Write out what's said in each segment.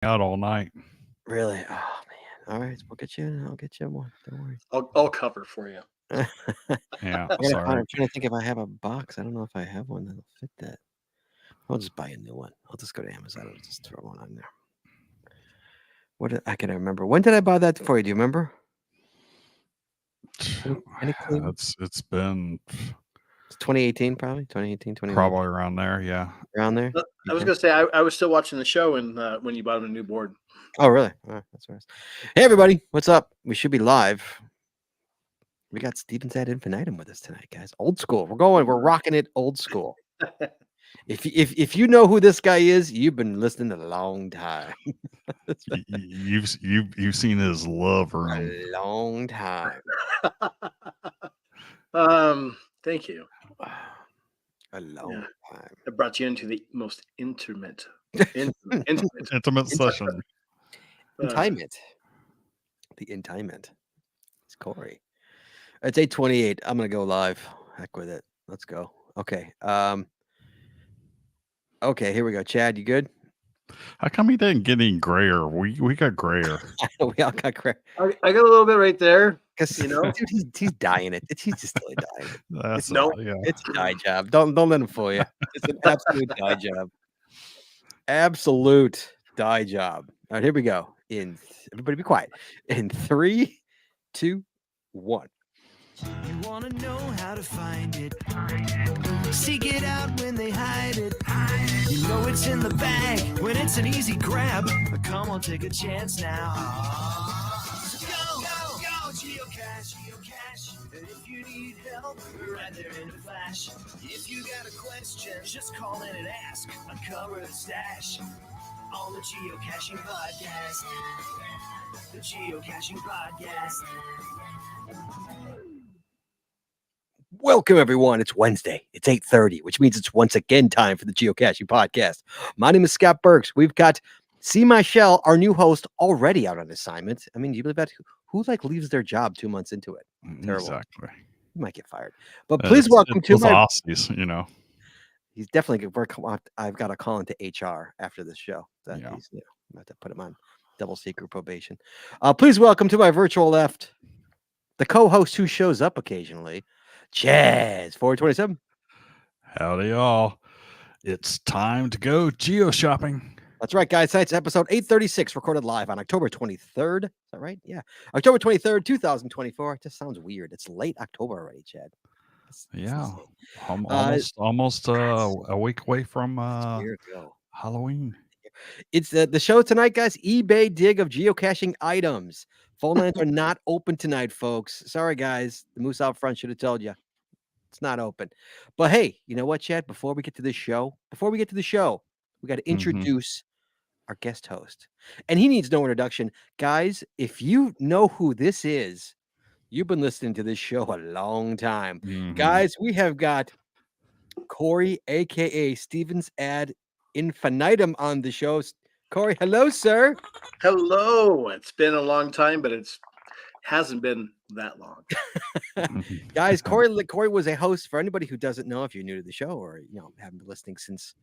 out all night. Really? Oh man. All right, we'll get you. I'll get you one. Don't worry. I'll cover for you. I Yeah, gotta find. sorry. I'm trying to think if I have a box. I don't know if I have one that'll fit that. I'll just buy a new one. I'll just go to Amazon and just throw one on there. I can remember. When did I buy that for you? Do you remember? Any clue? It's been It's 2018, probably 2018, 2019. probably around there. Yeah. Around there. I was gonna say I was still watching the show when you bought him a new board. Oh, really? All right, that's nice. Hey, everybody, what's up? We should be live. We got StevensAdInfinitum with us tonight, guys. Old school. We're rocking it old school. If you know who this guy is, you've been listening a long time. You've seen his love room. A long time. Thank you. A long time. I brought you into the most intimate session. Intimate. The intimate. It's Corey. It's 8:28. I'm gonna go live. Heck with it. Let's go. Okay. Okay, here we go. Chad, you good? How come he didn't get any grayer? We got grayer. We all got grayer. I got a little bit right there. Because dude, he's dying it. He's just totally dying it. That's It's a dye job. Don't let him fool you. It's an absolute dye job. Absolute dye job. All right, here we go. Everybody be quiet. In 3, 2, 1. You wanna know how to find it. Seek it out when they hide it. You know it's in the bag when it's an easy grab. But come on, take a chance now. So go, geocache. And if you need help, we're right there in a flash. If you got a question, just call in and ask. Uncover the stash on the Geocaching Podcast. The Geocaching Podcast. Welcome, everyone. It's Wednesday. It's 8:30, which means it's once again time for the Geocaching Podcast. My name is Scott Burks. We've got C. Michelle, our new host, already out on assignment. I mean, you believe that? Who leaves their job 2 months into it? Terrible. Exactly. You might get fired. But please welcome to my Aussies, you know. He's definitely good work. I've got to call into HR after this show. I'm going to have to put him on double secret probation. Please welcome to my virtual left, the co-host who shows up occasionally, Chaz 427. Howdy, y'all. It's time to go geo shopping. That's right, guys. Tonight's episode 836, recorded live on October 23rd. Is that right? Yeah. October 23rd, 2024. It just sounds weird. It's late October already, Chad. Almost a week away from Halloween. It's the show tonight, guys. eBay dig of geocaching items. Phone lines are not open tonight, folks. Sorry, guys. The moose out front should have told you. It's not open. But hey, you know what, Chad? Before we get to the show, we got to introduce our guest host. And he needs no introduction. Guys, if you know who this is, you've been listening to this show a long time. Guys, we have got Corey, a.k.a. StevensAdInfinitum on the show. Corey, hello, sir. Hello. It's been a long time, but hasn't been that long. Guys, Corey was a host. For anybody who doesn't know, if you're new to the show or haven't been listening since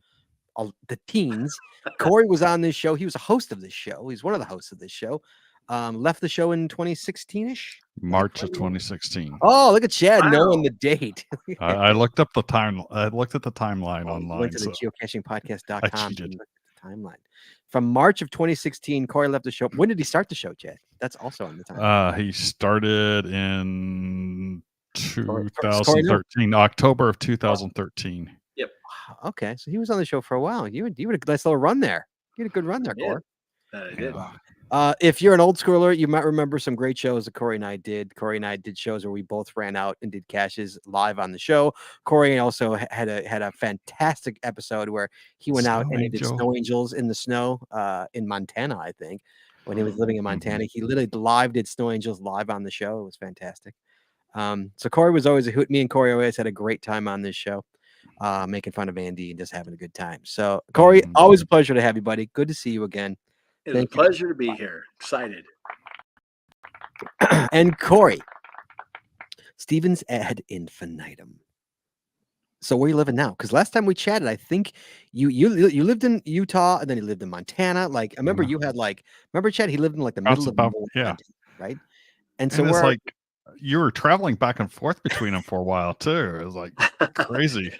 the teens, Corey was on this show. He was a host of this show. He's one of the hosts of this show. Left the show in 2016-ish. March of 2016. Oh, look at Chad knowing the date. I looked up the time. I looked at the timeline online. Went to the geocachingpodcast.com and looked at the timeline. From March of 2016, Corey left the show. When did he start the show, Chad? That's also on the timeline. He started in 2013, October of 2013. Yep. Okay, so he was on the show for a while. You had a nice little run there. You had a good run there, Corey. I did. If you're an old schooler, you might remember some great shows that Corey and I did. Corey and I did shows where we both ran out and did caches live on the show. Corey also had a fantastic episode where he went out and he did snow angels in the snow in Montana, I think. When he was living in Montana, he literally did snow angels live on the show. It was fantastic. So Corey was always a hoot. Me and Corey always had a great time on this show, making fun of Andy and just having a good time. So Corey, always a pleasure to have you, buddy. Good to see you again. It's a pleasure to be here. Excited. And Corey, StevensAdInfinitum. So where are you living now? Because last time we chatted, I think you lived in Utah and then you lived in Montana. Like I remember you had remember Chad? He lived in like the That's middle of about nowhere, right? And so And it's where like you were traveling back and forth between them for a while too. It was like crazy.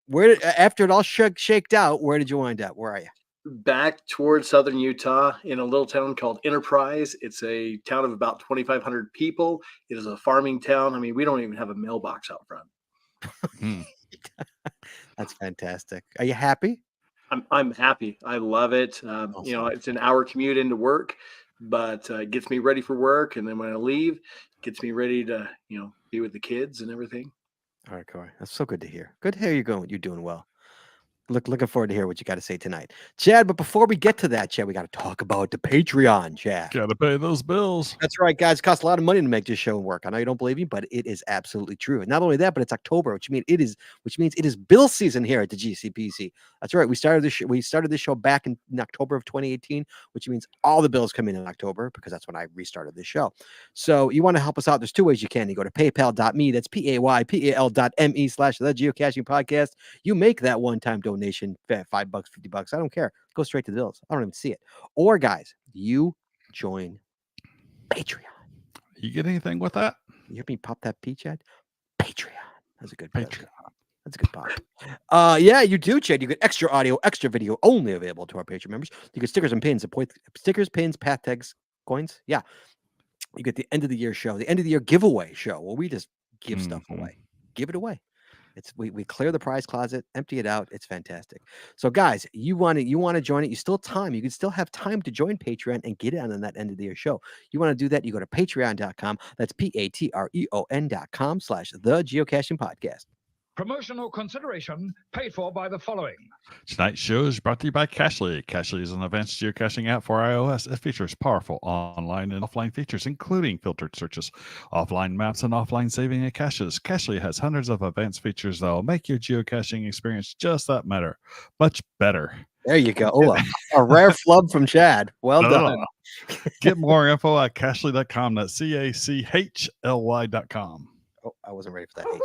where after it all shaked out, where did you wind up? Where are you? Back towards southern Utah in a little town called Enterprise. It's a town of about 2,500 people. It is a farming town. I mean, we don't even have a mailbox out front. Hmm. That's fantastic. Are you happy? I'm happy. I love it. You know, it's an hour commute into work, but it gets me ready for work. And then when I leave, it gets me ready to, you know, be with the kids and everything. All right, Corey. That's so good to hear. Good to hear you're doing well. Looking forward to hear what you got to say tonight, Chad. But before we get to that, Chad, we got to talk about the Patreon, Chad. Gotta pay those bills. That's right, guys. It costs a lot of money to make this show work. I know you don't believe me, but it is absolutely true. And not only that, but it's October, which means it is bill season here at the GCPC. That's right. We started this show back in October of 2018, which means all the bills come in October because that's when I restarted this show. So you want to help us out? There's two ways you can. You go to paypal.me. That's paypal.me/the Geocaching Podcast. You make that one-time donation, $5, $50. I don't care. Go straight to the bills. I don't even see it. Or guys, you join Patreon. You get anything with that? You hear me pop that P, Chad? Patreon. That's a good Patreon. That's a good pop. Yeah, you do, Chad. You get extra audio, extra video only available to our Patreon members. You get stickers and pins, pins, path tags, coins. Yeah. You get the end of the year show, the end of the year giveaway show where we just give stuff away. Give it away. We clear the prize closet, empty it out. It's fantastic. So guys, you want to join it. You still have time. You can still have time to join Patreon and get it on that end of the year show. You want to do that? You go to patreon.com. That's patreon.com/the Geocaching Podcast. Promotional consideration paid for by the following. Tonight's show is brought to you by Cachly. Cachly is an advanced geocaching app for iOS. It features powerful online and offline features, including filtered searches, offline maps, and offline saving of caches. Cachly has hundreds of advanced features that will make your geocaching experience just that much better. There you go. Oh, a rare flub from Chad. Well done. Get more info at cachly.com. That's CACHLY.com. Oh, I wasn't ready for that H.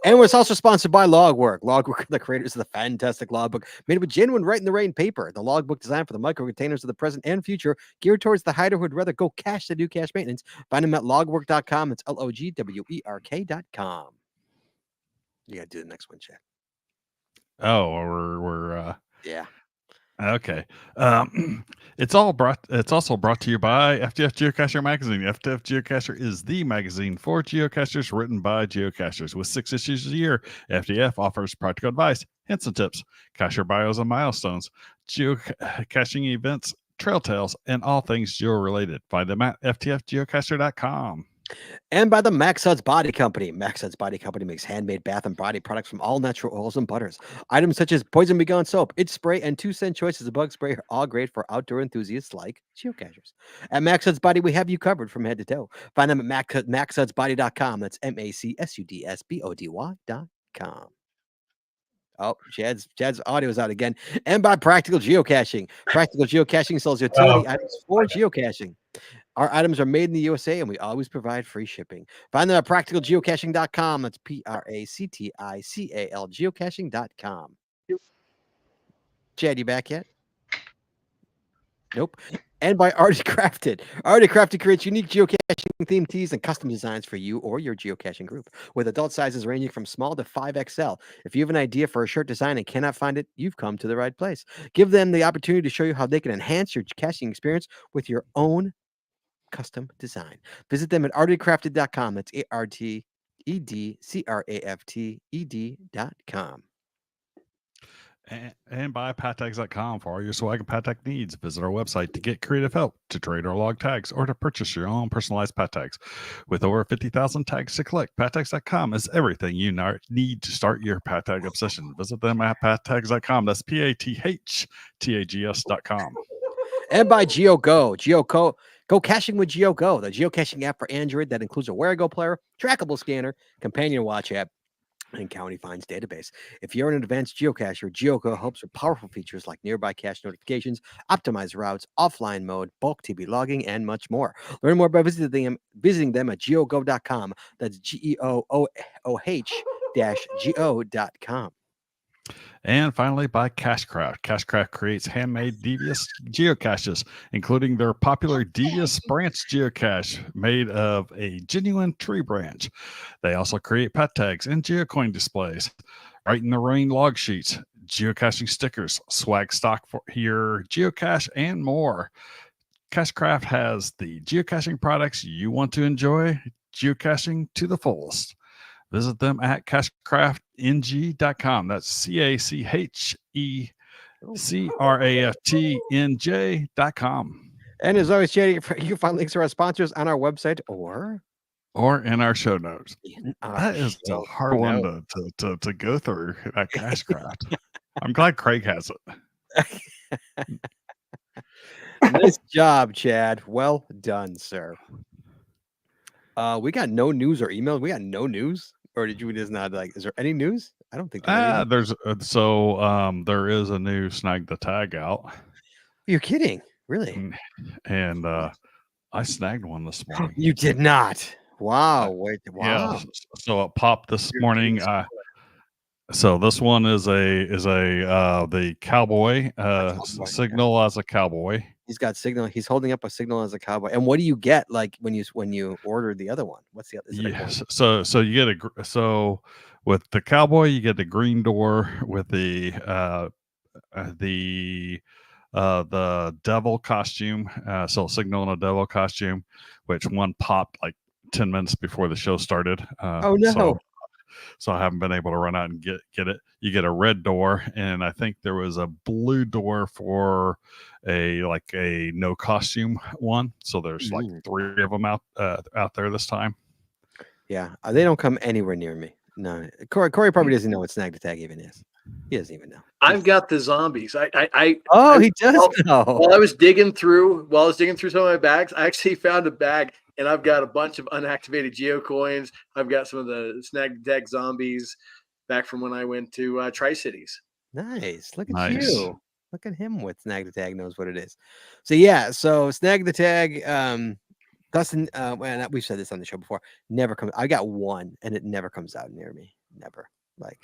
And it's also sponsored by Logwork. Logwork are the creators of the fantastic logbook made with genuine Write in the Rain paper. The logbook designed for the micro containers of the present and future, geared towards the hider who would rather go cache than do cache maintenance. Find them at logwork.com. It's LOGWERK.com. You got to do the next one, Chad. Oh, we're yeah. Okay. It's also brought to you by FTF Geocacher Magazine. FTF Geocacher is the magazine for geocachers written by geocachers. With 6 issues a year, FTF offers practical advice, hints and tips, cacher bios and milestones, geocaching events, trail tales, and all things geo-related. Find them at ftfgeocacher.com. And by the Max Suds Body Company. Max Suds Body Company makes handmade bath and body products from all natural oils and butters. Items such as Poison Bee Gone soap, Itch spray, and 2-cent choices of bug spray are all great for outdoor enthusiasts like geocachers. At Max Suds Body, we have you covered from head to toe. Find them at maxsudsbody.com. That's MACSUDSBODY.com. Oh, Chad's audio is out again. And by Practical Geocaching. Practical Geocaching sells utility items for geocaching. Our items are made in the USA, and we always provide free shipping. Find them at practicalgeocaching.com. That's PRACTICAL geocaching.com. Chad, you back yet? Nope. And by Arty Crafted. Arty Crafted creates unique geocaching themed tees and custom designs for you or your geocaching group, with adult sizes ranging from small to 5XL. If you have an idea for a shirt design and cannot find it, you've come to the right place. Give them the opportunity to show you how they can enhance your caching experience with your own custom design. Visit them at artycrafted.com. That's ARTEDCRAFTED.com. And by pattags.com for all your swag and pat tag needs. Visit our website to get creative help, to trade or log tags, or to purchase your own personalized pat tags. With over 50,000 tags to collect, pattags.com is everything you need to start your pat tag obsession. Visit them at pattags.com. That's PATHTAGS.com. And by GeoGo. Go caching with GeoGo, the geocaching app for Android that includes a Where I Go player, trackable scanner, companion watch app, and county finds database. If you're an advanced geocacher, GeoGo helps with powerful features like nearby cache notifications, optimized routes, offline mode, bulk TB logging, and much more. Learn more by visiting them at geogo.com. That's GEOOH go.com. And finally, by Cashcraft. Cashcraft creates handmade devious geocaches, including their popular devious branch geocache made of a genuine tree branch. They also create pet tags and geocoin displays, Write in the Rain log sheets, geocaching stickers, swag stock for your geocache, and more. Cashcraft has the geocaching products you want to enjoy, geocaching to the fullest. Visit them at cashcraftng.com. That's CACHECRAFTNJ.com. And as always, Chad, you can find links to our sponsors on our website or in our show notes. That is a show hard one to go through at Cashcraft. I'm glad Craig has it. Nice job, Chad. Well done, sir. We got no news or emails. We got no news. Or did you just not like? Is there any news? I don't think there's there is a new Snag the Tag out. You're kidding, really? And I snagged one this morning. You did not. Wow. Wow. Yeah. So it popped this morning. So this one is the cowboy signal as a cowboy. He's got signal. He's holding up a signal as a cowboy. And what do you get like when you ordered the other one? What's the other? Yes. So you get with the cowboy you get the green door with the devil costume. So signal in a devil costume, which one popped like 10 minutes before the show started. Oh no. So I haven't been able to run out and get it. You get a red door, and I think there was a blue door for a no costume one. So there's like 3 of them out there this time. Yeah, they don't come anywhere near me. No, Corey probably doesn't know what Snag the Tag even is. He doesn't even know. I've got the zombies. He does know. While I was digging through some of my bags, I actually found a bag. And I've got a bunch of unactivated geocoins. I've got some of the Snag the Tag zombies back from when I went to Tri-Cities. Nice. Look at you. Look at him with Snag the Tag knows what it is. So Snag the Tag, Dustin, we've said this on the show before, never comes. I got one and it never comes out near me. Never. Like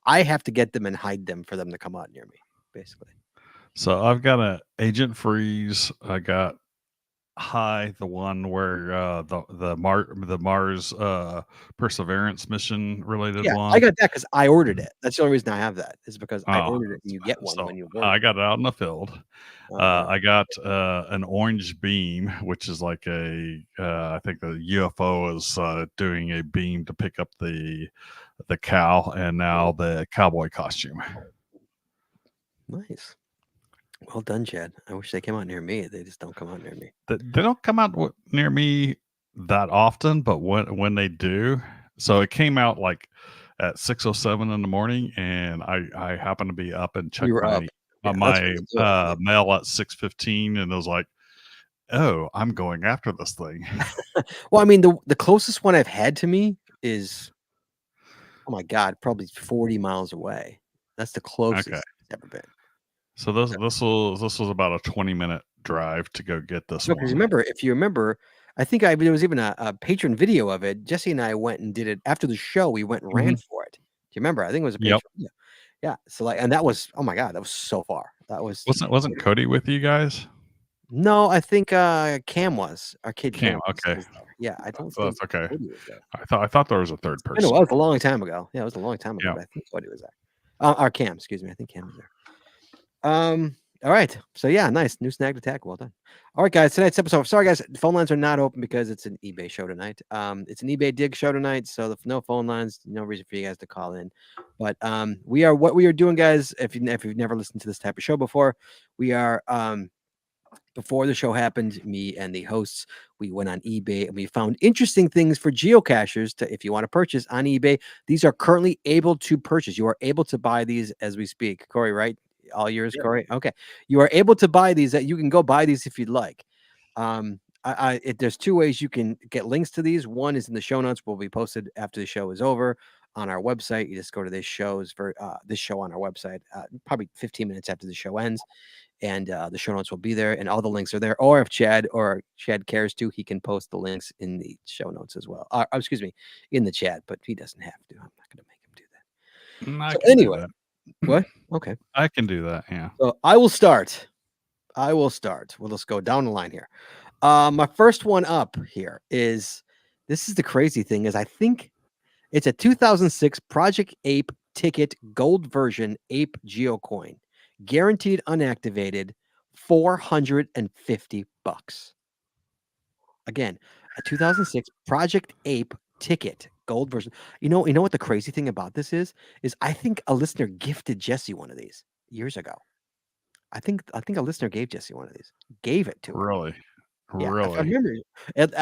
I have to get them and hide them for them to come out near me, basically. So I've got an Agent Freeze. I got High, the one where the Mars Perseverance mission related one. I got that because I ordered it. That's the only reason I have that is because I ordered it and you get one when you order. I got it out in the field. I got an orange beam, which is like I think the UFO is doing a beam to pick up the cow, and now the cowboy costume. Nice. Well done, Chad. I wish they came out near me. They just don't come out near me. They don't come out near me that often, but when they do, so it came out like at 6:07 in the morning, and I happened to be up and checked my mail at 6:15, and it was like, oh, I'm going after this thing. Well, I mean, the closest one I've had to me is, oh my God, probably 40 miles away. That's the closest it's ever been. So this was about a 20-minute drive to go get this one. Because if you remember, I think there was even a patron video of it. Jesse and I went and did it after the show. We went and ran for it. Do you remember? I think it was a patron video. Yeah. So and that was, oh my God, that was so far. That wasn't Cody with you guys? No, I think Cam was. Our kid Cam. Okay. Yeah, I don't. So that's okay. I thought there was a third person. I know, it was a long time ago. Yeah, it was a long time ago. Yeah. But I think Cody was there. Our Cam, excuse me. I think Cam was there. All right. So yeah, nice. New Snag the Tag. Well done. All right, guys. Tonight's episode. Sorry, guys. The phone lines are not open because it's an eBay show tonight. It's an eBay dig show tonight. So no phone lines, no reason for you guys to call in. But what we are doing, guys, if you've never listened to this type of show before, we are before the show happened, me and the hosts, we went on eBay and we found interesting things for geocachers if you want to purchase on eBay. These are currently able to purchase. You are able to buy these as we speak. Corey, right? All yours, Corey. Okay, you are able to buy these. That you can go buy these if you'd like. There's 2 ways you can get links to these. One is in the show notes, will be posted after the show is over on our website. You just go to this show on our website, probably 15 minutes after the show ends, and the show notes will be there, and all the links are there. Or if Chad cares to, he can post the links in the show notes as well. Excuse me, in the chat, but he doesn't have to. I'm not going to make him do that. I So can do anyway, that. what? Okay. I can do that. Yeah. So I will start. Well, let's go down the line here. My first one up here is, this is the crazy thing, is I think it's a 2006 Project Ape ticket gold version Ape Geocoin, guaranteed unactivated, $450. Again, a 2006 Project Ape ticket gold version. You know what the crazy thing about this is I think a listener gifted Jesse one of these years ago. I think a listener gave Jesse one of these. Gave it to him. Really? Yeah, I Really? remember.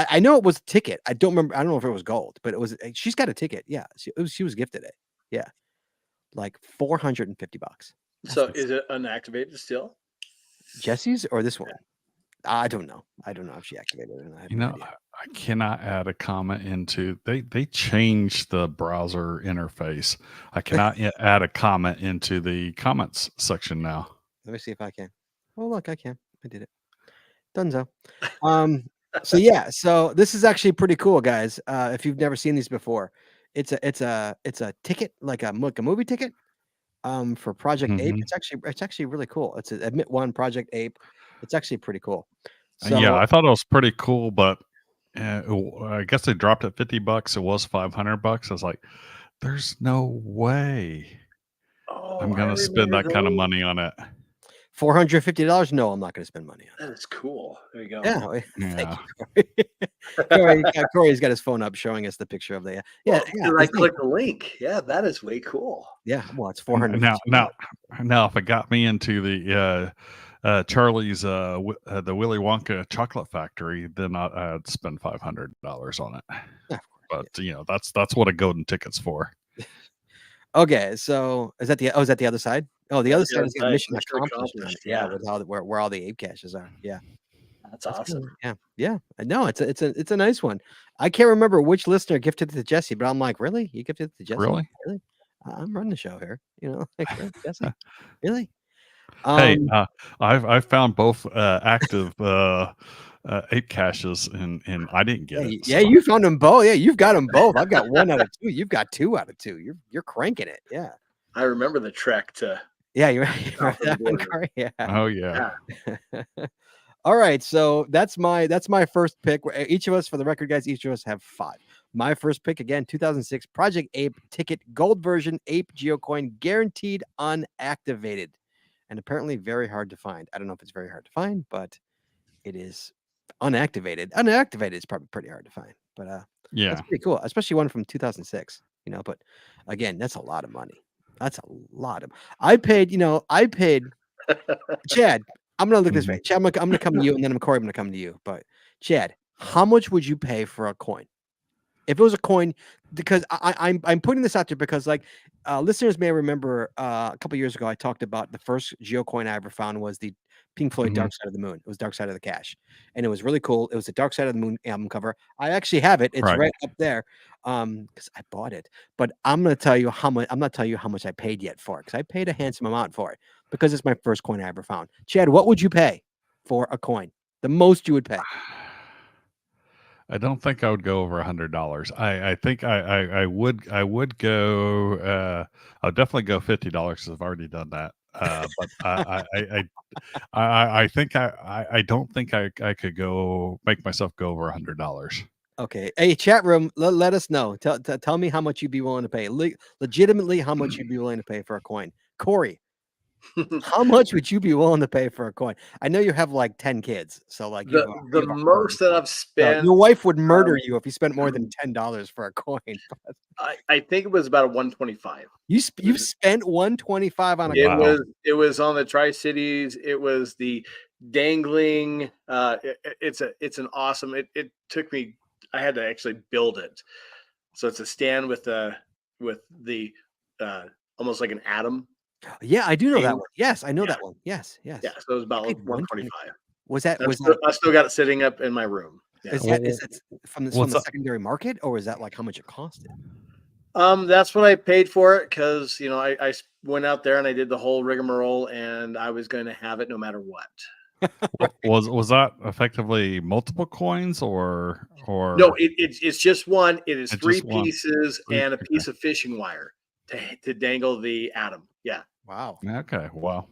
I know it was a ticket. I don't remember. I don't know if it was gold, but it was. She's got a ticket. Yeah, she was gifted it. Yeah, like $450. So is it unactivated still? Jesse's or this one? I don't know. I don't know if she activated it. I have no idea. I cannot add a comment into. They changed the browser interface. I cannot add a comment into the comments section now. Let me see if I can. Oh, look, I can. I did it. Dunzo. So yeah, so this is actually pretty cool, guys. If you've never seen these before, it's a ticket, like a movie ticket. For Project Ape. It's actually really cool. It's a Admit One Project Ape. It's actually pretty cool. So yeah, I thought it was pretty cool, but I guess they dropped it $50. It was $500. I was like, there's no way I'm gonna spend that kind of money on it. $450? No, I'm not going to spend money on it. That is cool. There you go. Yeah. Yeah. Corey's got his phone up showing us the picture of the. I click the link. Yeah, that is way cool. Yeah, well, it's $400. Now, if it got me into the Charlie's the Willy Wonka chocolate factory, then I'd spend $500 on it. Yeah, but that's what a golden ticket's for. Okay, so is that the other side? Oh, the other side is mission accomplished. Yeah, with where all the ape caches are. Yeah, that's awesome. Cool. Yeah. No, it's a nice one. I can't remember which listener gifted it to Jesse, but I'm like, really? You gifted it to Jesse? Really? I'm running the show here. Like, Jesse, really? Hey, I've found both active ape caches, and I didn't get it. Yeah, you found them both. Yeah, you've got them both. I've got 1 out of 2. You've got 2 out of 2. You're cranking it. Yeah. I remember the trek to. Yeah, you remember that one, Corey? Yeah. Oh yeah. All right, so that's my first pick. Each of us, for the record, guys, each of us have 5. My first pick, again, 2006 Project Ape ticket gold version Ape Geocoin, guaranteed unactivated, and apparently very hard to find. I don't know if it's very hard to find, but it is unactivated. Unactivated is probably pretty hard to find, but yeah, that's pretty cool, especially one from 2006. But again, that's a lot of money. That's a lot of. I paid. Chad, I'm gonna look this way. Chad, I'm gonna come to you, and then Corey, I'm gonna come to you. But Chad, how much would you pay for a coin? If it was a coin, because I'm putting this out there because listeners may remember a couple years ago I talked about the first geocoin I ever found was the Pink Floyd Dark Side of the Moon. It was Dark Side of the Cache, and it was really cool. It was the Dark Side of the Moon album cover. I actually have it. It's right up there because I bought it. But I'm gonna tell you how much. I'm not telling you how much I paid yet for it because I paid a handsome amount for it because it's my first coin I ever found. Chad, what would you pay for a coin? The most you would pay? I don't think I would go over $100. I think I would go. I'll definitely go $50 because I've already done that. But I think I don't think I could make myself go over $100. Okay. Hey, chat room, let us know. Tell me how much you'd be willing to pay. Legitimately, how much you'd be willing to pay for a coin. Corey, how much would you be willing to pay for a coin? I know you have like 10 kids, so like the most that I've spent. Your wife would murder you if you spent more than $10 for a coin. I think it was about a 125. You've spent 125 on a coin. It was on the Tri-Cities. It was the dangling. It's an awesome. It took me. I had to actually build it. So it's a stand with the almost like an atom. Yeah, I do know that one. Yes, I know that one. Yes. Yeah, so it was about 125. I still got it sitting up in my room. Yeah. Is that from the secondary market, or is that like how much it costed? That's what I paid for it because I went out there and I did the whole rigmarole, and I was going to have it no matter what. Was that effectively multiple coins or No, it's just one. It is It's three just one. pieces Three, and a okay. piece of fishing wire to dangle the atom. Yeah. Wow, Okay, wow.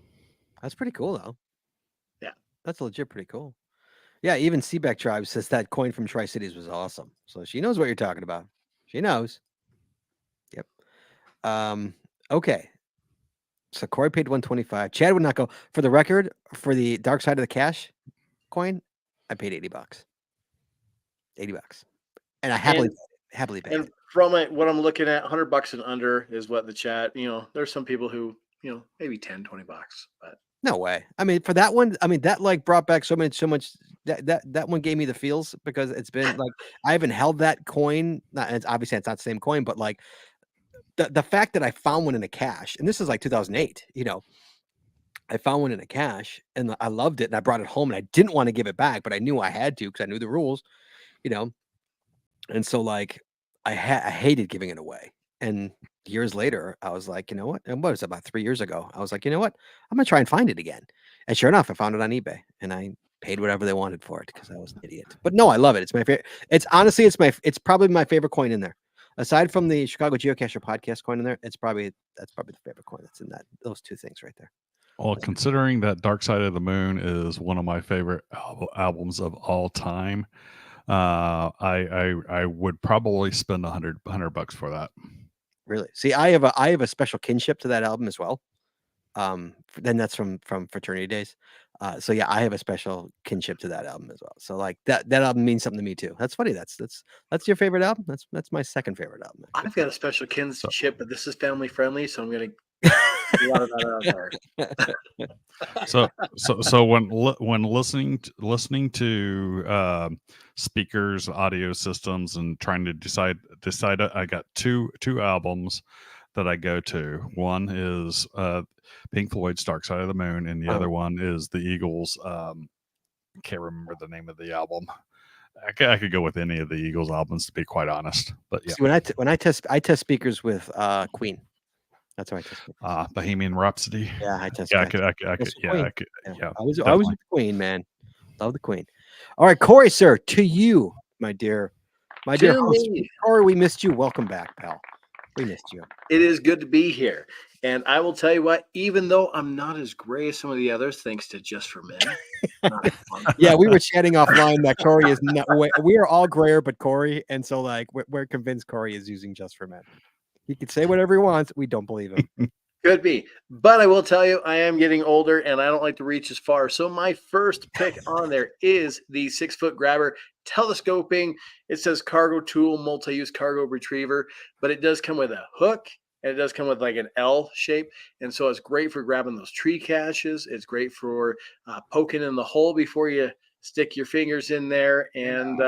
that's pretty cool though. Yeah. That's legit pretty cool. Yeah, even Seaback Tribe says that coin from Tri-Cities was awesome. So she knows what you're talking about. She knows. Yep. Okay. So Corey paid 125. Chad would not go. For the record, for the Dark Side of the Cash coin, I paid $80. $80. And I happily paid And it. from it, what I'm looking at, $100 and under is what the chat, there's some people who, maybe 10, $20, but No way. I mean, for that one, I mean, that like brought back so much that one gave me the feels because it's been like I haven't held that coin. Not it's obviously it's not the same coin, but like the fact that I found one in a cache, and this is like 2008, I found one in a cache and I loved it and I brought it home and I didn't want to give it back, but I knew I had to because I knew the rules, and so like I hated giving it away. And years later, I was like, you know what? And what was it, about 3 years ago? I was like, you know what? I'm gonna try and find it again. And sure enough, I found it on eBay and I paid whatever they wanted for it because I was an idiot. But no, I love it. It's my favorite. It's honestly, it's probably my favorite coin in there. Aside from the Chicago Geocacher podcast coin in there, that's probably the favorite coin that's in those two things right there. Well, considering that Dark Side of the Moon is one of my favorite albums of all time, I would probably spend $100 for that. Really? See, I have a special kinship to that album as well. Then that's from fraternity days. So yeah, I have a special kinship to that album as well. So like that album means something to me too. That's funny. That's your favorite album. That's my second favorite album. I've got a special kinship, but this is family friendly, so I'm going to get a lot of that out there. So when listening to speakers, audio systems, and trying to decide, I got two albums that I go to. One is Pink Floyd's Dark Side of the Moon, and the other one is the Eagles. Can't remember the name of the album. I could go with any of the Eagles albums, to be quite honest. But yeah, See, when I test speakers with Queen. That's how I test speakers. Bohemian Rhapsody. Yeah, I test. Yeah, I could. Yeah. I was with the Queen, man. Love the Queen. All right, Corey, sir, to you, my dear host. Corey, we missed you. Welcome back, pal. We missed you. It is good to be here. And I will tell you what, even though I'm not as gray as some of the others, thanks to Just for Men. Yeah, we were chatting offline that Corey is not. We are all grayer, but Corey, and so like we're convinced Corey is using Just for Men. He could say whatever he wants. We don't believe him. Could be. But I will tell you, I am getting older and I don't like to reach as far. So my first pick on there is the 6-foot grabber telescoping. It says cargo tool, multi-use cargo retriever, but it does come with a hook and it does come with like an L shape. And so it's great for grabbing those tree caches. It's great for poking in the hole before you stick your fingers in there. And,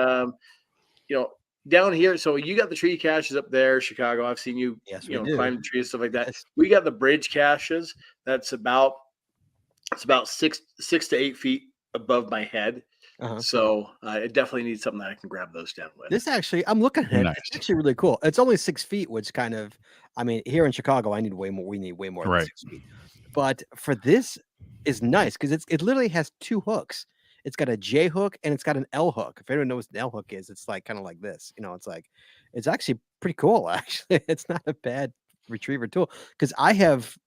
down here, so you got the tree caches up there, Chicago. I've seen you, climb the trees, stuff like that. Yes. We got the bridge caches. That's about 6 to 8 feet above my head. So I definitely need something that I can grab those down with. This actually, I'm looking at it. Nice. It's actually really cool. It's only 6 feet, which kind of, I mean, here in Chicago, I need way more. We need way more than 6 feet. But for this, is nice because it literally has two hooks. It's got a J hook and it's got an L hook. If anyone knows what an L hook is, it's like kind of like this. It's actually pretty cool. Actually, it's not a bad retriever tool because I have.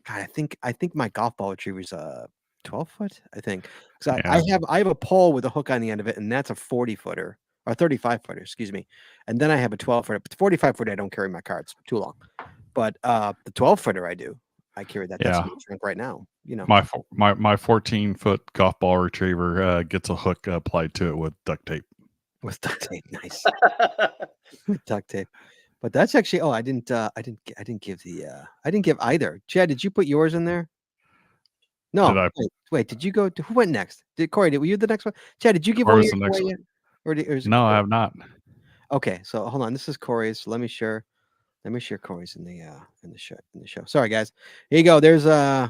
God, I think my golf ball retriever's 12 foot. I think because I have a pole with a hook on the end of it, and that's a 40 footer or 35 footer. Excuse me. And then I have a 12 footer. But the 45 footer, I don't carry my cards too long. But the 12 footer, I do. I carry that. That's shrink right now. My 14-foot golf ball retriever gets a hook applied to it with duct tape. With duct tape, nice. With duct tape, but that's actually. Oh, I didn't give either. Chad, did you put yours in there? No. Wait. Did you go? Who went next? Corey? Were you the next one? Chad, did you give Corey's one the next one. Or No, I have not. Okay, so hold on. This is Corey's. Let me share Corey's in the show. Sorry, guys. Here you go. There's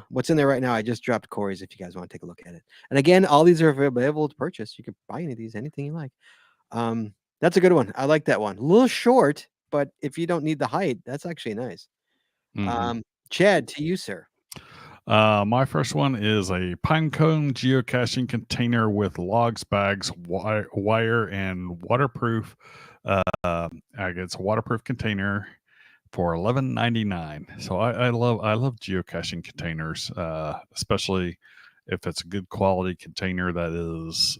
what's in there right now. I just dropped Corey's if you guys want to take a look at it. And again, all these are available to purchase. You can buy any of these, anything you like. That's a good one. I like that one. A little short, but if you don't need the height, that's actually nice. Mm-hmm. Chad, to you, sir. My first one is a pinecone geocaching container with logs, bags, wire, and waterproof. It's a waterproof container for $11.99. So I love geocaching containers, especially if it's a good quality container that is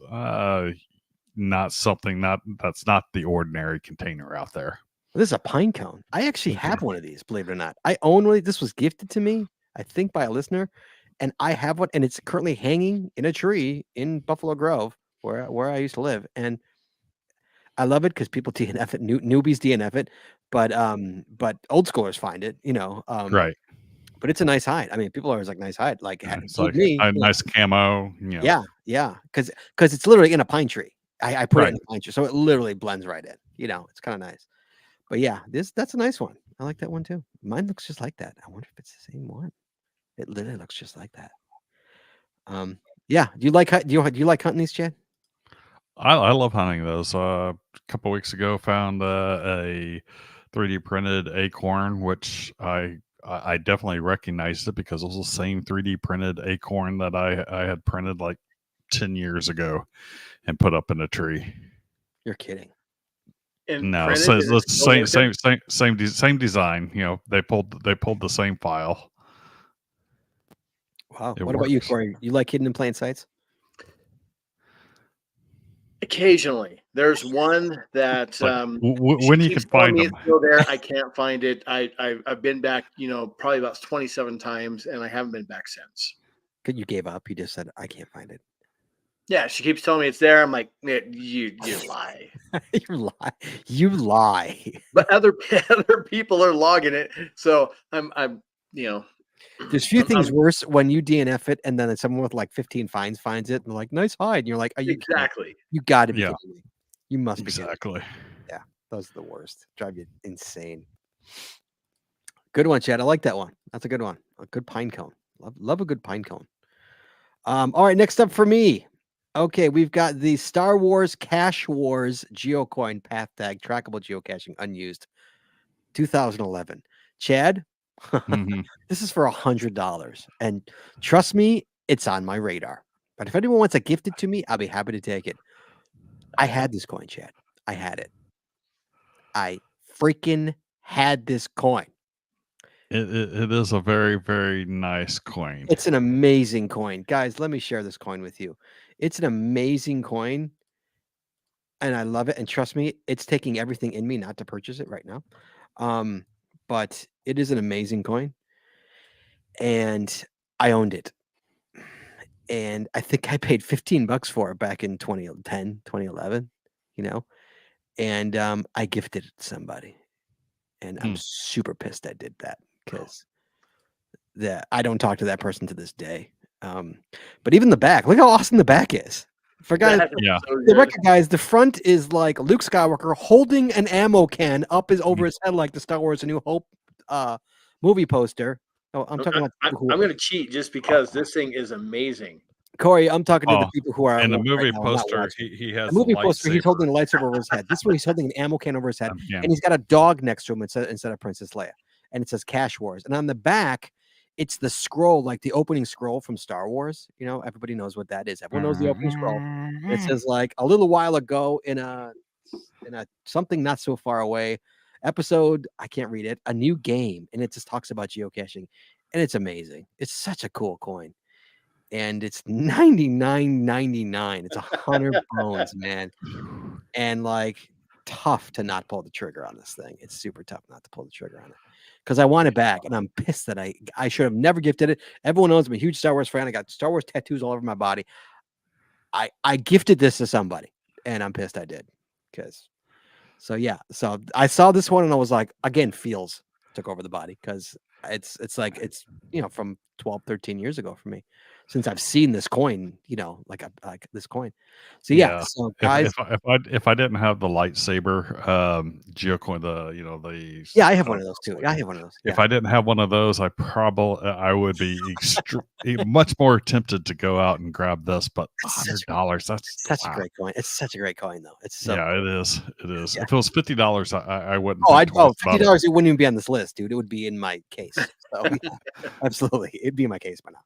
that's not the ordinary container out there. This is a pine cone. I actually have one of these, believe it or not. I own one. This was gifted to me, I think, by a listener, and I have one, and it's currently hanging in a tree in Buffalo Grove, where I used to live. And I love it because people DNF it, newbies DNF it, but old schoolers find it, Right. But it's a nice hide. I mean, people are always like, nice hide, like It's told like me, a nice camo. yeah, because it's literally in a pine tree. I put it Right. in a pine tree, so it literally blends right in. It's kind of nice. But yeah, that's a nice one. I like that one too. Mine looks just like that. I wonder if it's the same one. It literally looks just like that. Yeah. Do you like hunting these, Chad? I love hunting those. A couple weeks ago, found a 3D printed acorn, which I definitely recognized it because it was the same 3D printed acorn that I had printed like 10 years ago and put up in a tree. You're kidding. And No, printed, so and it's it's the still working? same design. They pulled the same file. Wow. It What about you, works. Corey? You like hidden in plain sights? Occasionally, there's one that Like she when you keeps can telling find me them. it's still there. I can't find it. I've been back, probably about 27 times, and I haven't been back since. Because you gave up. You just said, I can't find it. Yeah, she keeps telling me it's there. I'm like, you lie. You lie. But other people are logging it, so I'm There's few things worse when you DNF it and then someone with like 15 finds it and they're like, nice hide. And you're like, are you kidding? exactly. You got to be Yeah. kidding me. You must be kidding me. Exactly. Yeah, those are the worst. Drive you insane. Good one, Chad. I like that one. That's a good one. A good pine cone. Love a good pine cone. All right, next up for me. Okay, we've got the Star Wars Cache Wars Geocoin Path Tag Trackable Geocaching Unused 2011. Chad, Mhm. this is for $100. And trust me, it's on my radar. But if anyone wants to gift it to me, I'll be happy to take it. I had this coin, Chad. I had it. I freaking had this coin. It is a very, very nice coin. It's an amazing coin. Guys, let me share this coin with you. It's an amazing coin. And I love it. And trust me, it's taking everything in me not to purchase it right now. But it is an amazing coin. And I owned it. And I think I paid $15 for it back in 2010, 2011, and I gifted it to somebody. And I'm super pissed I did that because I don't talk to that person to this day. But even the back, look how awesome the back is. For guys, Yeah. the record guys, the front is like Luke Skywalker holding an ammo can up over his head like the Star Wars A New Hope movie poster. Oh, I'm talking about I'm going to cheat just because this thing is amazing. Corey, I'm talking to the people who are in the movie right now, not poster. watching. He has The movie the poster. He's lightsaber. holding a lightsaber over his head. This one, he's holding an ammo can over his head, Yeah. and he's got a dog next to him instead of Princess Leia, and it says Cache Wars. And on the back, it's the scroll, like the opening scroll from Star Wars. Everybody knows what that is. Everyone knows the opening scroll. It says like a little while ago in a something not so far away episode. I can't read it. A new game, and it just talks about geocaching, and it's amazing. It's such a cool coin. And it's $99.99. It's 100 bones, man. And like tough to not pull the trigger on this thing. It's super tough not to pull the trigger on it because I want it back, and I'm pissed that I should have never gifted it. Everyone knows I'm a huge Star Wars fan. I got Star Wars tattoos all over my body. I gifted this to somebody, and I'm pissed I did So I saw this one and I was like, again, feels took over the body because it's from 12, 13 years ago for me. since I've seen this coin, like this coin. So yeah, so guys, if I didn't have the lightsaber geocoin, the yeah, I have one of those too. I have one of those. If I didn't have one of those, I would be much more tempted to go out and grab this. But $100, that's such a great coin. It's such a great coin, though. It's so yeah, it is. It is. Yeah. If it was $50, I wouldn't. $50, it wouldn't even be on this list, dude. It would be in my case. So yeah, absolutely, it'd be in my case by now.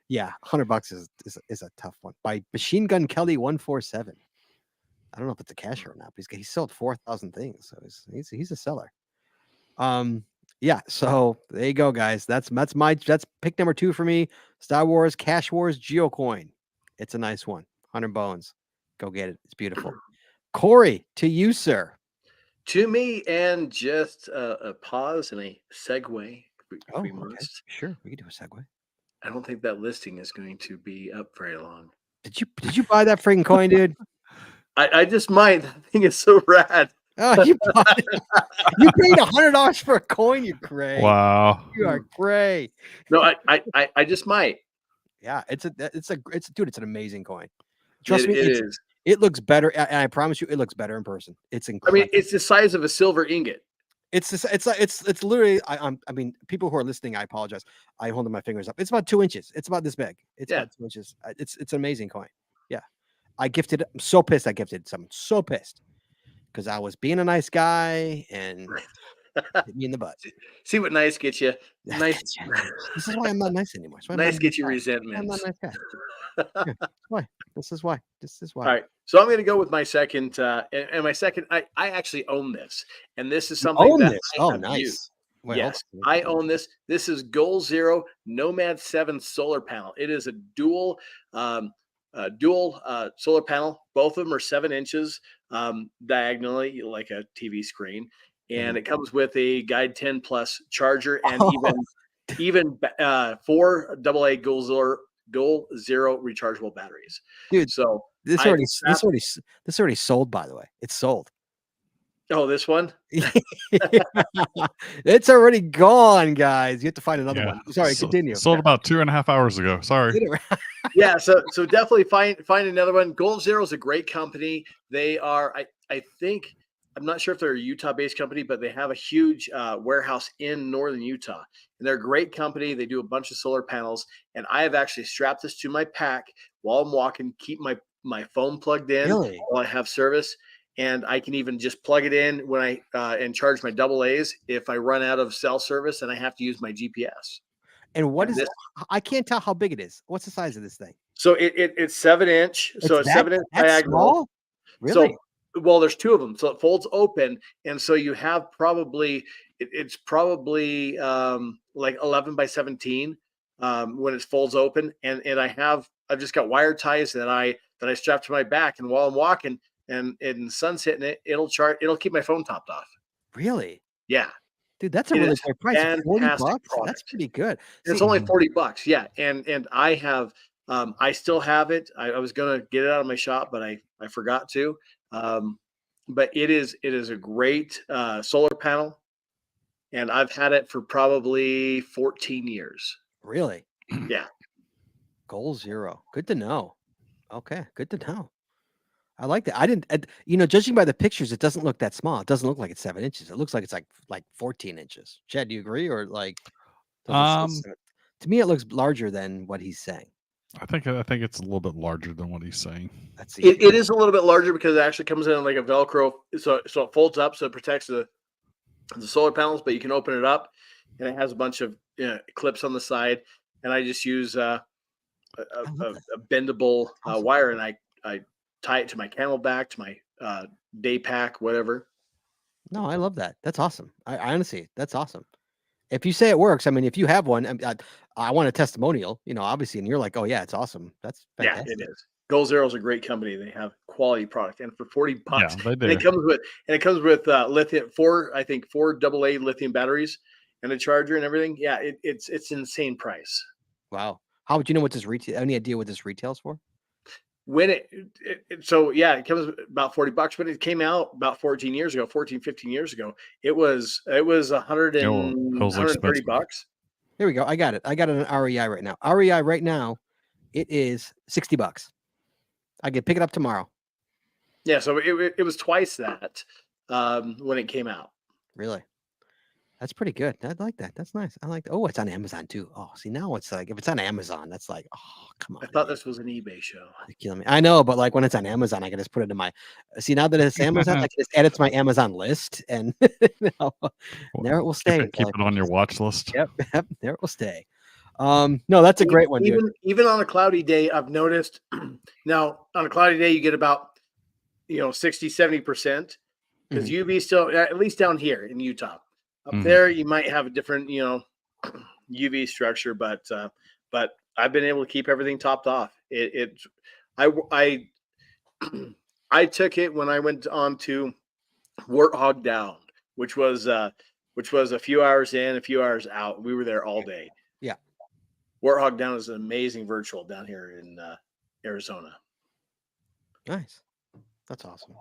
Yeah, $100 is a tough one. By Machine Gun Kelly 147. I don't know if it's a casher or not, but he sold 4,000 things, so he's a seller. Yeah, so there you go, guys. That's pick number 2 for me. Star Wars Cash Wars Geocoin. It's a nice one. 100 bones. Go get it. It's beautiful. Corey, to you, sir. To me, and just a pause and a segue. Okay. Sure, we can do a segue. I don't think that listing is going to be up very long. Did you buy that freaking coin, dude? I just might. That thing is so rad. Oh, you paid $100 for a coin. You're great. Wow, you are great. No, I just might. Yeah, it's an amazing coin. Trust me, it is. It looks better, and I promise you, it looks better in person. It's incredible. I mean, it's the size of a silver ingot. It's literally. I mean, people who are listening, I apologize. I hold my fingers up. It's about 2 inches. It's about this big. It's about 2 inches. It's an amazing coin. Yeah, I gifted. I'm so pissed. I gifted someone. So pissed because I was being a nice guy and hit me in the butt. See what nice gets you. Nice. This is why I'm not nice anymore. Nice gets you resentment. I'm not a nice guy. Yeah, why? This is why. All right. So I'm going to go with my second. And my second, I actually own this. And this is something that I have nice. used. Yes, I own this. This is Goal Zero Nomad 7 solar panel. It is a dual solar panel. Both of them are 7 inches diagonally, like a TV screen. And it comes with a Guide 10 Plus charger and even 4 AA Goal Zero rechargeable batteries. Dude, so this already sold, by the way. It's sold. Oh, this one? It's already gone, guys. You have to find another one. Sorry, continue. Sold about 2.5 hours ago. Sorry. Yeah, so definitely find another one. Goal Zero is a great company. They are, I think, I'm not sure if they're a Utah-based company, but they have a huge warehouse in northern Utah. And they're a great company. They do a bunch of solar panels. And I have actually strapped this to my pack while I'm walking, keep my phone plugged in while I have service. And I can even just plug it in when and charge my AA's if I run out of cell service and I have to use my GPS. And what is this? I can't tell how big it is. What's the size of this thing? So it's 7 inch. So it's 7 inch diagonal. Small? Really? Well, there's 2 of them. So it folds open. And so you have probably, it's probably like 11 by 17 when it folds open. And I've just got wire ties that I strap to my back. And while I'm walking, and the sun's hitting it, it'll keep my phone topped off. Really? Yeah. Dude, that's a really good price. $40? That's pretty good. It's only $40. Yeah. And I have, I still have it. I was going to get it out of my shop, but I forgot to. But it is a great solar panel. And I've had it for probably 14 years. Really? Yeah. Goal Zero. Good to know. Okay. Good to know. I like that. Judging by the pictures, it doesn't look that small. It doesn't look like it's 7 inches. It looks like it's like 14 inches. Chad, do you agree? Or like, to me, it looks larger than what he's saying. I think it's a little bit larger than what he's saying. It is a little bit larger because it actually comes in like a Velcro. So it folds up. So it protects the solar panels, but you can open it up and it has a bunch of clips on the side. And I just use a bendable wire and I tie it to my Camelback, to my day pack, whatever. No, I love that. That's awesome. I honestly, that's awesome. If you say it works, I mean, if you have one, I want a testimonial, obviously, and you're like, oh yeah, it's awesome. That's fantastic. Yeah, it is. Goal Zero is a great company. They have quality product, and for $40, yeah, they do. And it comes with lithium, 4 AA lithium batteries and a charger and everything. Yeah, it's an insane price. Wow. How would you know what this retail? Any idea what this retails for? When it comes about $40. When it came out about 15 years ago, it was $130. Here we go. I got it. I got it on REI right now. REI right now It is $60. I can pick it up tomorrow. Yeah, so it was twice that when it came out. Really? That's pretty good. I like that. That's nice. I like that. Oh, it's on Amazon too. Oh, see, now it's like if it's on Amazon, that's like, oh, come on. I thought man. this was an eBay show. You're killing me. I know, but like when it's on Amazon, I can just put it in my. See, now that it's Amazon, I can just add it to my Amazon list, and there it will stay. Keep it on your watch list. Yep, there it will stay. No, that's a great one, dude. Even on a cloudy day, I've noticed. Now, on a cloudy day, you get about 60, 70% because UV still, at least down here in Utah. Up there, you might have a different, UV structure, but I've been able to keep everything topped off. I took it when I went on to Warthog Down, which was a few hours in, a few hours out. We were there all day. Yeah, Warthog Down is an amazing virtual down here in Arizona. Nice. That's awesome.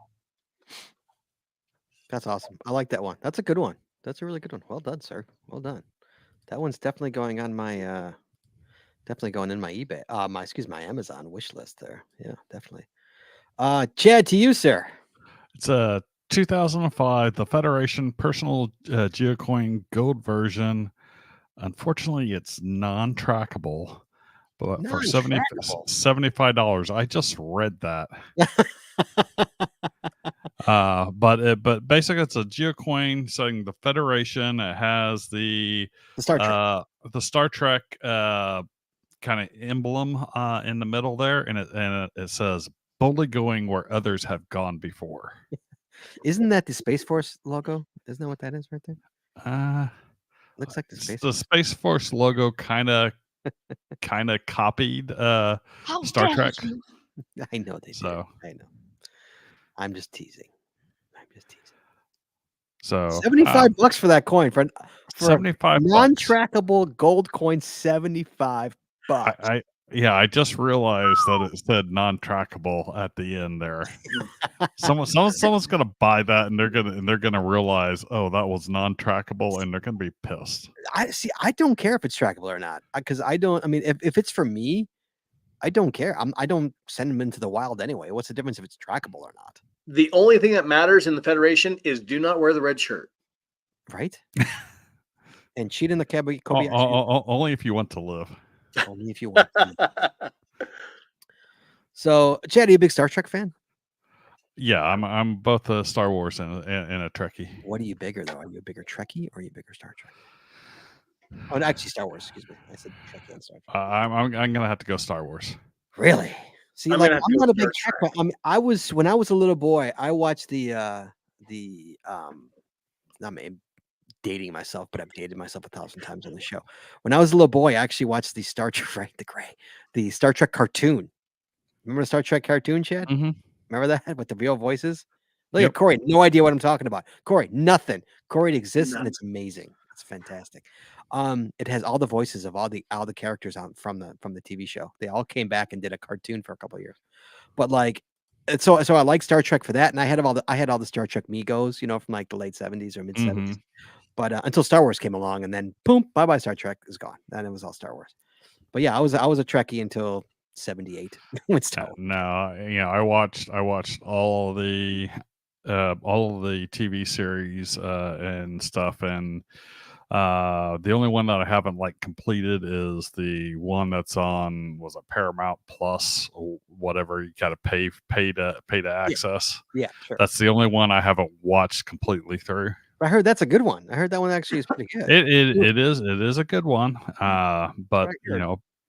That's awesome. I like that one. That's a good one. That's a really good one. Well done, sir. Well done. That one's definitely going on my definitely going in my eBay my Amazon wish list there. Yeah, definitely. Chad, to you, sir. It's a 2005 the Federation personal geocoin gold version. Unfortunately, it's non-trackable, but for $75. I just read that. But basically it's a geocoin saying the Federation. It has the Star Trek kind of emblem in the middle there, and it says boldly going where others have gone before. Isn't that the Space Force logo? Isn't that what that is right there? Looks like the Space Force logo kind of copied Star Trek. I know they did. I know. I'm just teasing. So $75 for that coin for 75 non-trackable gold coin. $75. I just realized that it said non-trackable at the end there. Someone's gonna buy that and they're gonna realize, oh, that was non-trackable, and they're gonna be pissed. I don't care if it's trackable or not, because if it's for me, I don't care. I don't send them into the wild anyway. What's the difference if it's trackable or not? The only thing that matters in the Federation is do not wear the red shirt. Right? And cheat in the Kobe. Only if you want to live. Only if you want to. So, Chad, are you a big Star Trek fan? Yeah, I'm both a Star Wars and a Trekkie. What are you bigger, though? Are you a bigger Trekkie or are you a bigger Star Trek? Oh, no, actually, Star Wars. Excuse me. I said Trekkie and Star Trek. I'm gonna have to go Star Wars. Really? See, I'm not a big Trek fan. I mean, when I was a little boy, I watched not me dating myself, but I've dated myself 1,000 times on the show. When I was a little boy, I actually watched the Star Trek, the Star Trek cartoon. Remember the Star Trek cartoon, Chad? Mm-hmm. Remember that with the real voices? Look at Corey. No idea what I'm talking about. Corey, nothing. Corey, it exists and it's amazing. It's fantastic. It has all the voices of all the characters from the TV show. They all came back and did a cartoon for a couple of years. But so I like Star Trek for that, and I had all the Star Trek Migos, from like the late 70s or mid 70s. But until Star Wars came along, and then boom, bye Star Trek is gone, and it was all Star Wars. But yeah, I was a Trekkie until 78 when Star Wars. No, I watched all the TV series and stuff, and the only one that I haven't completed is the one that's on Paramount Plus or whatever. You got to pay to access. Yeah, sure. That's the only one I haven't watched completely through. I heard that's a good one. I heard that one actually is pretty good. It is a good one. But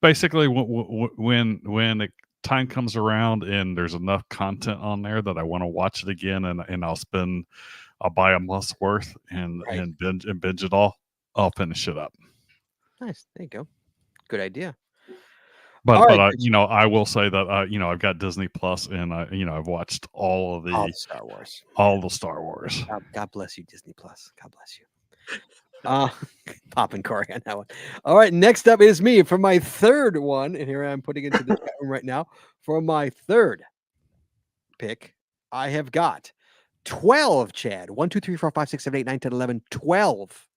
basically when the time comes around and there's enough content on there that I want to watch it again, and I'll buy a month's worth and binge it all. I'll finish it up. Nice. There you go. Good idea. But I will say that I've got Disney Plus, and I've watched all the Star Wars. All the Star Wars. God bless you, Disney Plus. God bless you. Popping Corey on that one. All right, next up is me for my third one, and here I am putting into the chat room right now. For my third pick, I have got 12, Chad. 1, 2, 3, 4, 5, 6, 7, 8, 9, 10, 11, 12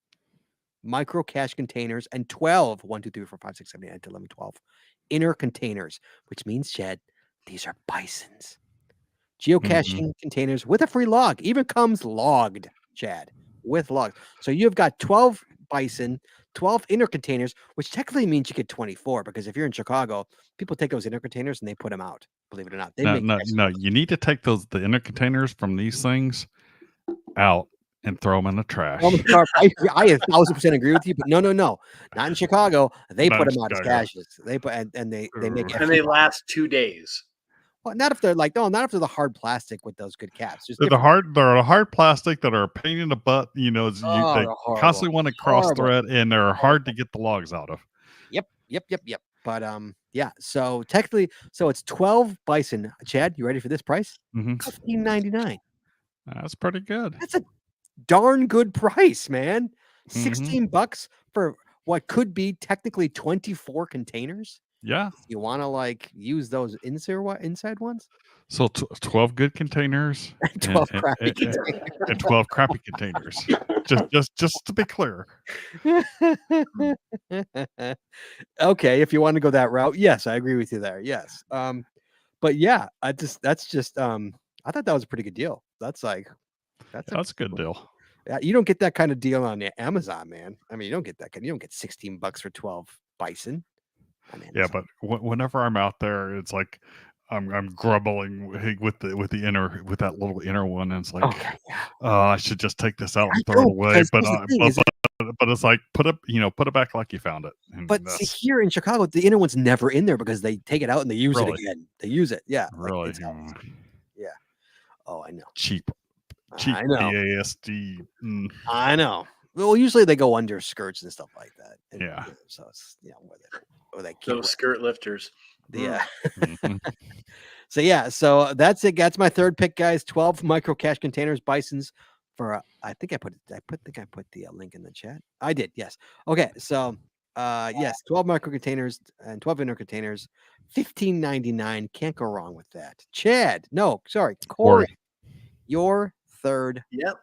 micro cache containers, and 12 1, 2, 3, 4, 5, 6, 7, 8, 9, 10, 11, 12 inner containers, which means, Chad, these are bisons. Mm-hmm. Geocaching containers with a free log. Even comes logged, Chad, with logs. So you've got 12 bison, 12 inner containers, which technically means you get 24 because if you're in Chicago, people take those inner containers and they put them out. Believe it or not, they No, make no, caches. no. You need to take the inner containers from these things out and throw them in the trash. I 1,000% agree with you, but no, not in Chicago. They Not put in them out as Chicago. caches. They put and they make And they last 2 days. well, not if they're like not if they're the hard plastic with those good caps. There's They're a hard plastic that are a pain in the butt. You know, they they're horrible. constantly want to cross Horrible. thread, and they're hard to get the logs out of. Yep. But yeah. So technically, it's 12 bison. Chad, you ready for this price? Mm-hmm. $15.99. That's pretty good. That's a darn good price, man. Mm-hmm. $16 for what could be technically 24 containers. Yeah. You want to like use those inside ones? So 12 good containers, 12 crappy containers. and 12 crappy containers. Just to be clear. Okay, if you want to go that route, yes, I agree with you there. Yes. But yeah, I thought that was a pretty good deal. That's a good deal. Yeah, you don't get that kind of deal on Amazon, man. I mean, you don't get that kind. You don't get $16 for 12 bison. Yeah, but whenever I'm out there, it's like I'm grumbling with that little inner one, and it's like, I should just take this out and throw it away. But it's like put it back like you found it. But see, here in Chicago, the inner one's never in there because they take it out and they use it again. They use it, yeah. Really? Yeah. Oh, I know. Cheap I know. BASD. I know. Well, usually they go under skirts and stuff like that. And, yeah. So it's where they those skirt lifters. Yeah. Mm-hmm. So yeah, so that's it. That's my third pick, guys. 12 micro cache containers, bisons for I think I put the link in the chat. I did, yes. Okay, so yes, 12 micro containers and 12 inner containers, $15.99. Can't go wrong with that. Chad, no, sorry, Corey, your third. Yep.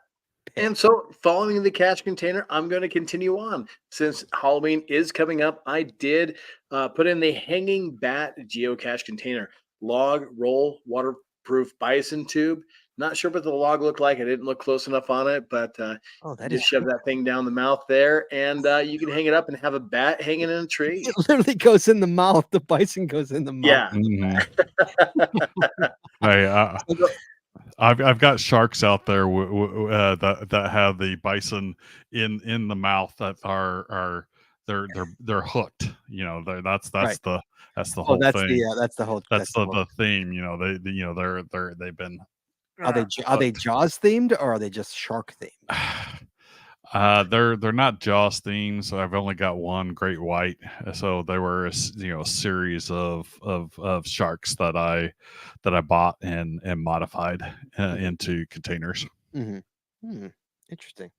And so, following the cache container, I'm going to continue on. Since Halloween is coming up, I did put in the hanging bat geocache container. Log, roll, waterproof bison tube. Not sure what the log looked like. I didn't look close enough on it, but just shove that thing down the mouth there, and you can hang it up and have a bat hanging in a tree. It literally goes in the mouth. The bison goes in the mouth. Yeah. Mm-hmm. I've got sharks out there that have the bison in the mouth that are they're hooked. You know, that's right. the whole thing. That's the theme. You know, they've been. Are they Jaws themed or are they just shark themed? They're not Jaws themed. So I've only got one great white. So there were a series of sharks that I bought and modified into containers. Mm-hmm. Interesting.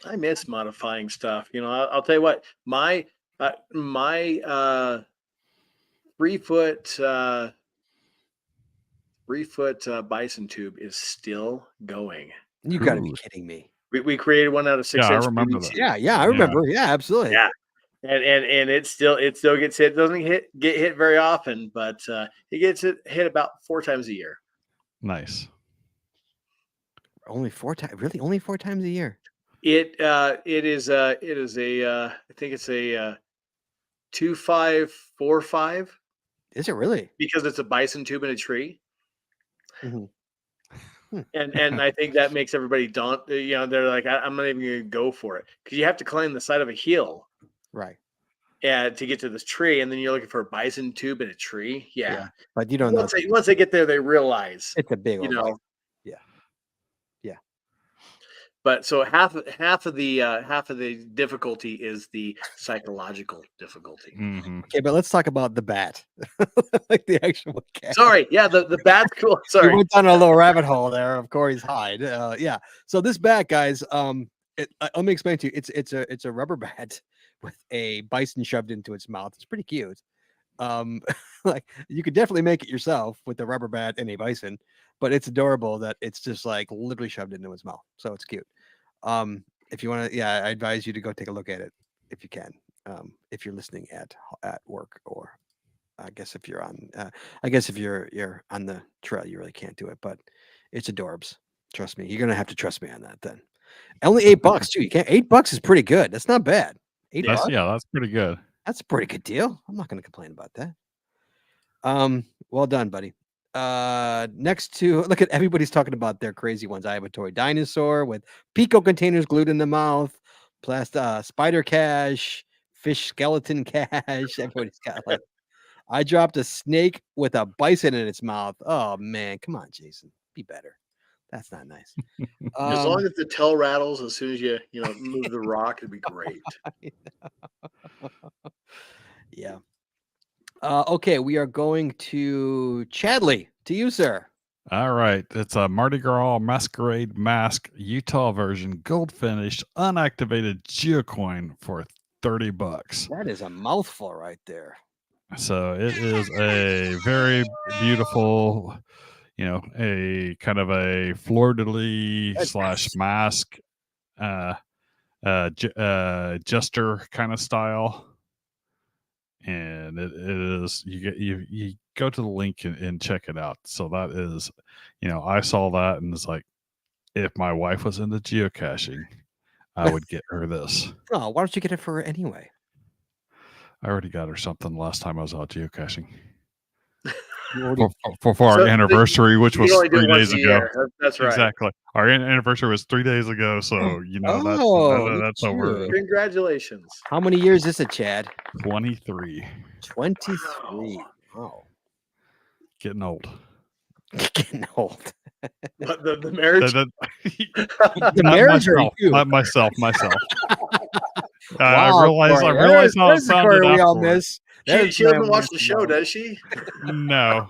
I miss modifying stuff. You know, I'll tell you what, my 3-foot 3-foot bison tube is still going. You got to be kidding me. We created one out of 6 inch. I remember that. Yeah, I remember. Yeah, absolutely. Yeah, and it still gets hit. It doesn't get hit very often, but it gets hit about 4 times a year. Nice. Only 4 times? Really? Only 4 times a year? It is a I think it's a 2545. Is it really? Because it's a bison tube in a tree. Mm-hmm. And I think that makes everybody you know, they're like, I'm not even going to go for it because you have to climb the side of a hill, right? To get to this tree, and then you're looking for a bison tube in a tree. Yeah. But you don't know. Once they get there, they realize it's a big, yeah. But so half of the difficulty is the psychological difficulty. Mm-hmm. Okay, but let's talk about the bat, like the actual cat. Sorry, yeah, the bat's cool. Sorry, we went down a little rabbit hole there of Corey's hide. Yeah. So this bat, guys, let me explain to you. It's a rubber bat with a bison shoved into its mouth. It's pretty cute. Like you could definitely make it yourself with a rubber bat and a bison, but it's adorable that it's just like literally shoved into its mouth. So it's cute. If you want to, I advise you to go take a look at it if you can. If you're listening at work or I guess if you're on, I guess if you're on the trail, you really can't do it. But it's adorbs. Trust me, you're gonna have to trust me on that. Then only $8 too. You can't. $8 is pretty good. That's not bad. $8. That's pretty good. That's a pretty good deal. I'm not gonna complain about that. Well done, buddy. Next to look at everybody's talking about their crazy ones. I have a toy dinosaur with Pico containers glued in the mouth, spider cache, fish skeleton cache. Everybody's got like. I dropped a snake with a bison in its mouth. Oh man, come on, Jason, be better. That's not nice. As long as the tail rattles as soon as you move the rock, it'd be great. Yeah. Okay, we are going to Chadley. To you, sir. All right. It's a Mardi Gras Masquerade Mask Utah version, gold finished, unactivated geocoin for $30. That is a mouthful right there. So it is a very beautiful, a kind of a fleur-de-lis / mask, jester kind of style. And it is you go to the link and check it out. So that is, I saw that and it's like, if my wife was into geocaching, I would get her this. Oh, why don't you get it for her anyway? I already got her something last time I was out geocaching You for our anniversary, which was 3 days ago. That's right. Exactly. Our anniversary was 3 days ago, so that's over. Congratulations. How many years is it, Chad? 23. 23. Oh, Getting old. getting old. But the marriage. The marriage or you? Myself. Wow, I realized how it sounded we all afterwards. miss. She doesn't watch the show, does she? No.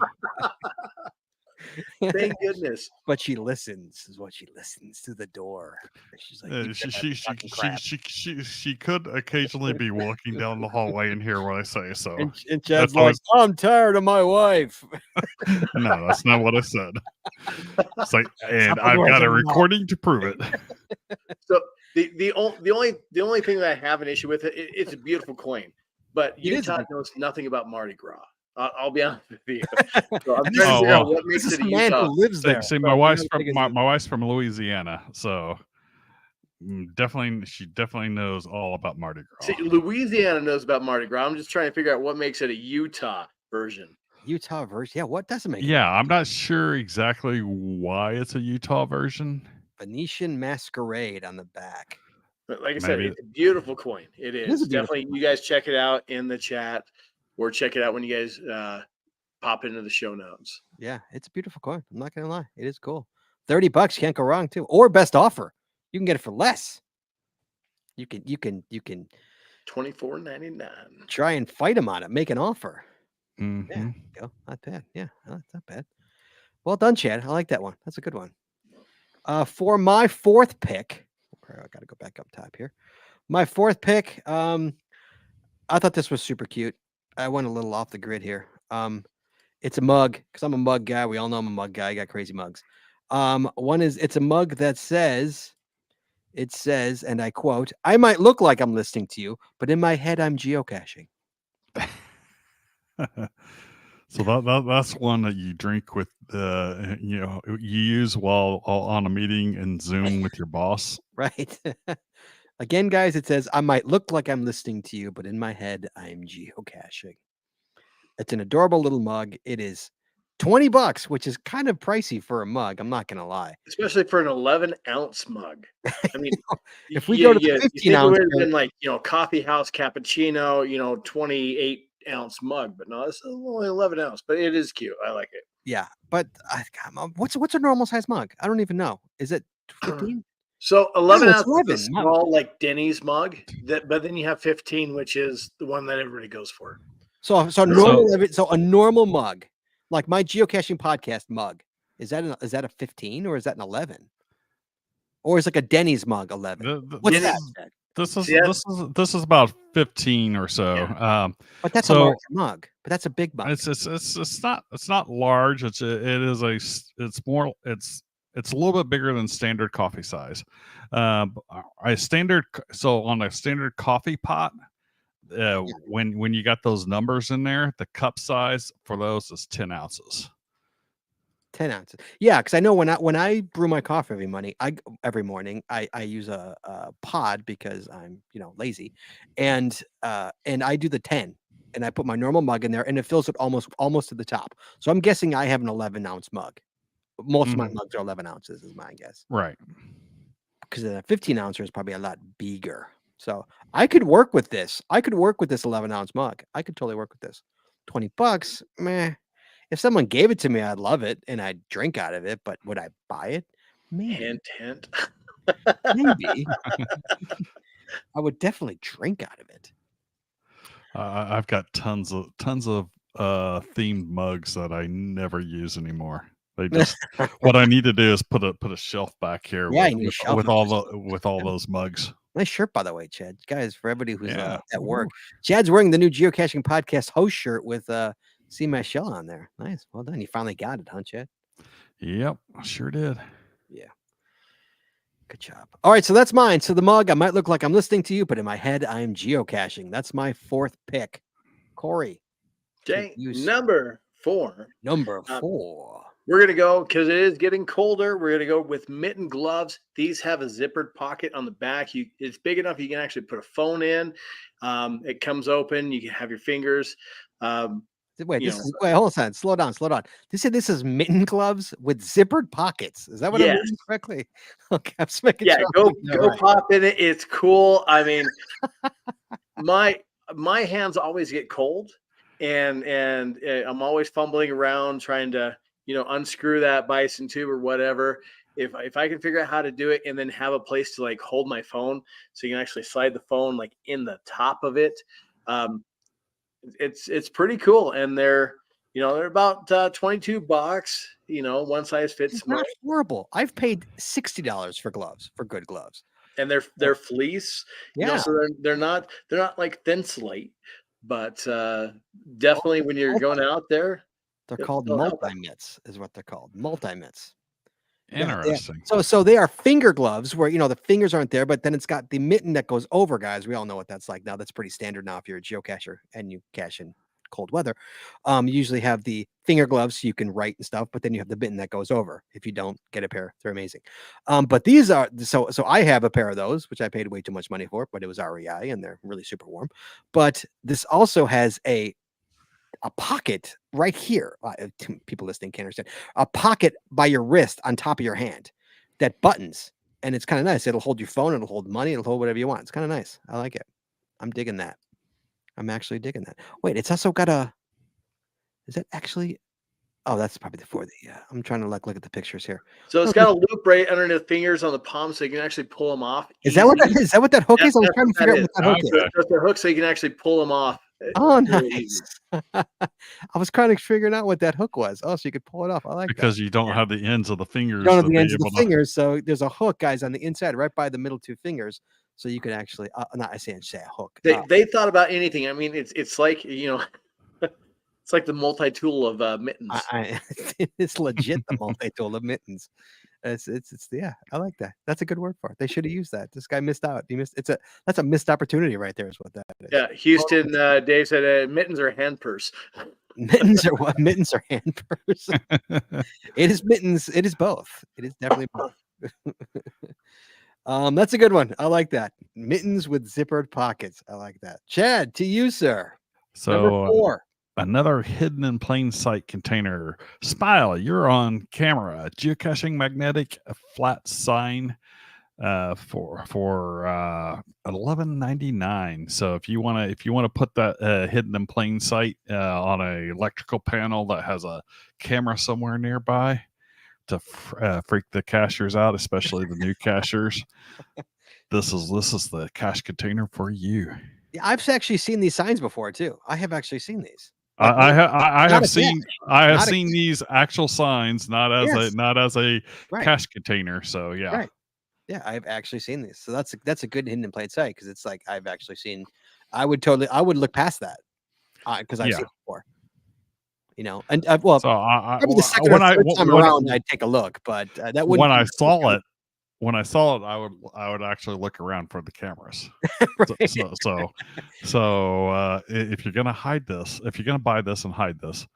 Thank goodness. But she listens. Is what she listens to the door. She's like, "You said that fucking crap." she could occasionally be walking down the hallway and hear what I say. So And Chad's like, I'm tired of my wife. no, that's not what I said. It's like, and I've got a recording to prove it. So the only thing that I have an issue with it's a beautiful coin, but Utah knows nothing about Mardi Gras. I'll be honest with you. So I'm trying to figure out what makes it a man Utah. who lives there. See, my wife's from Louisiana, so she definitely knows all about Mardi Gras. See, Louisiana knows about Mardi Gras. I'm just trying to figure out what makes it a Utah version. Utah version. Yeah, what doesn't make it? Yeah, I'm not sure exactly why it's a Utah version. Venetian Masquerade on the back. But like I said, it's a beautiful coin. It is definitely. You guys check it out in the chat, or check it out when you guys pop into the show notes. Yeah, it's a beautiful coin. I'm not gonna lie, it is cool. $30 can't go wrong too. Or best offer, you can get it for less. You can $24.99. try and fight them on it. Make an offer. Mm-hmm. Yeah, go. Not bad. Yeah, that's not bad. Well done, Chad. I like that one. That's a good one. For my fourth pick, I got to go back up top here. My fourth pick, I thought this was super cute. I went a little off the grid here. It's a mug because I'm a mug guy. We all know I'm a mug guy. I got crazy mugs. It's a mug that says, and I quote, "I might look like I'm listening to you, but in my head, I'm geocaching." So that's one that you drink with you use while on a meeting and Zoom with your boss. Right. Again, guys, it says, "I might look like I'm listening to you, but in my head, I'm geocaching." It's an adorable little mug. It is $20, which is kind of pricey for a mug. I'm not going to lie. Especially for an 11-ounce mug. I mean, if we go to the 15-ounce, it would have been like, coffee house cappuccino, 28-ounce mug, but no, it's only 11 ounce, but it is cute. I like it. Yeah, but what's a normal size mug? I don't even know. Is it 15? So 11 ounce 11. is a small, like Denny's mug. But then you have 15, which is the one that everybody goes for. So a normal mug, like my geocaching podcast mug, is that a 15 or is that an 11? Or is like a Denny's mug 11? What's that? This is about 15 or so. Yeah. But that's a large mug. But that's a big mug. It's not large. It's a little bit bigger than standard coffee size. On a standard coffee pot, when you got those numbers in there, the cup size for those is 10 ounces. 10 ounces. Yeah, because I know when I brew my coffee every morning, I use a pod because I'm lazy, and I do the 10, and I put my normal mug in there, and it fills it almost to the top. So I'm guessing I have an 11-ounce mug. Most of my mugs are 11 ounces, is my guess. Right. Because a 15-ouncer is probably a lot bigger. So I could work with this. I could work with this 11-ounce mug. I could totally work with this. $20, meh. If someone gave it to me, I'd love it and I'd drink out of it. But would I buy it? Maybe. Hint. Maybe. I would definitely drink out of it. I've got tons of themed mugs that I never use anymore. They just what I need to do is put a shelf back here with all those mugs. Nice shirt, by the way, Chad. Guys, for everybody who's at work, Chad's wearing the new Geocaching Podcast host shirt with See My Shell on there. Nice. Well done. You finally got it, huh, Chad? Yep, I sure did. Yeah. Good job. All right, so that's mine. So the mug, I might look like I'm listening to you, but in my head, I'm geocaching. That's my fourth pick. Corey. Okay, number 4. Number 4. We're going to go, because it is getting colder, we're going to go with mitten gloves. These have a zippered pocket on the back. It's big enough you can actually put a phone in. It comes open. You can have your fingers. Wait, hold on. Slow down. This is mitten gloves with zippered pockets. Is that what I'm reading correctly? Okay, I'm just making sure. Go pop in it. It's cool. I mean, my hands always get cold, and I'm always fumbling around trying to unscrew that bison tube or whatever. If I can figure out how to do it and then have a place to like hold my phone, so you can actually slide the phone like in the top of it. It's pretty cool, and they're about $22. One size fits. It's not horrible. I've paid $60 for gloves, for good gloves, and they're fleece. So they're not like thin slate, but definitely when you're going out there, they're called multi-mitts, is what they're called. Multi-mitts. Interesting. Yeah. So they are finger gloves where the fingers aren't there, but then it's got the mitten that goes over, guys. We all know what that's like now. That's pretty standard now if you're a geocacher and you cache in cold weather. You usually have the finger gloves so you can write and stuff, but then you have the mitten that goes over. If you don't get a pair, they're amazing. But these are so I have a pair of those, which I paid way too much money for, but it was REI and they're really super warm. But this also has a pocket right here. People listening can't understand. A pocket by your wrist on top of your hand that buttons, and it's kind of nice. It'll hold your phone, it'll hold money, it'll hold whatever you want. It's kind of nice. I like it. I'm digging that. I'm actually digging that. Wait, it's also got is that actually? Oh, that's probably for the. I'm trying to look at the pictures here. So it's got a loop right under the fingers on the palm, so you can actually pull them off. Is that what that is? Is that what that hook is? I was trying to figure out what that hook is. That's the hook, so you can actually pull them off. Oh, nice. I was kind of figuring out what that hook was. Oh, so you could pull it off. I like because you don't have the ends of the fingers. You don't have the ends of the fingers, so there's a hook, guys, on the inside, right by the middle two fingers, so you can actually. Not I say a hook. They thought about anything. I mean, it's like it's like the multi-tool of mittens. It's legit the multi-tool of mittens. It's I like that. That's a good word for it. They should have used that. This guy missed out. That's a missed opportunity right there is what that is. Yeah, Houston, Dave said mittens are hand purse. Mittens are what? Mittens are hand purse. It is mittens. It is both. It is definitely both. That's a good one. I like that. Mittens with zippered pockets. I like that. Chad, to you, sir. So number 4. Another hidden in plain sight container. Smile, you're on camera. Geocaching magnetic flat sign for $11.99. So if you want to put that hidden in plain sight on a electrical panel that has a camera somewhere nearby to freak the cachers out, especially the new cachers, this is the cache container for you. Yeah, I've actually seen these signs before too. I have actually seen these. I have seen these actual signs, not as a cache container. So yeah, right. Yeah, I've actually seen these. So that's a good hidden in plain sight because it's like I've actually seen. I would look past that because I've seen it before. And well, so probably the second or third time around, I'd take a look, but that wouldn't. When I saw it, when I saw it, I would actually look around for the cameras. Right. So if you're gonna hide this, if you're gonna buy this and hide this,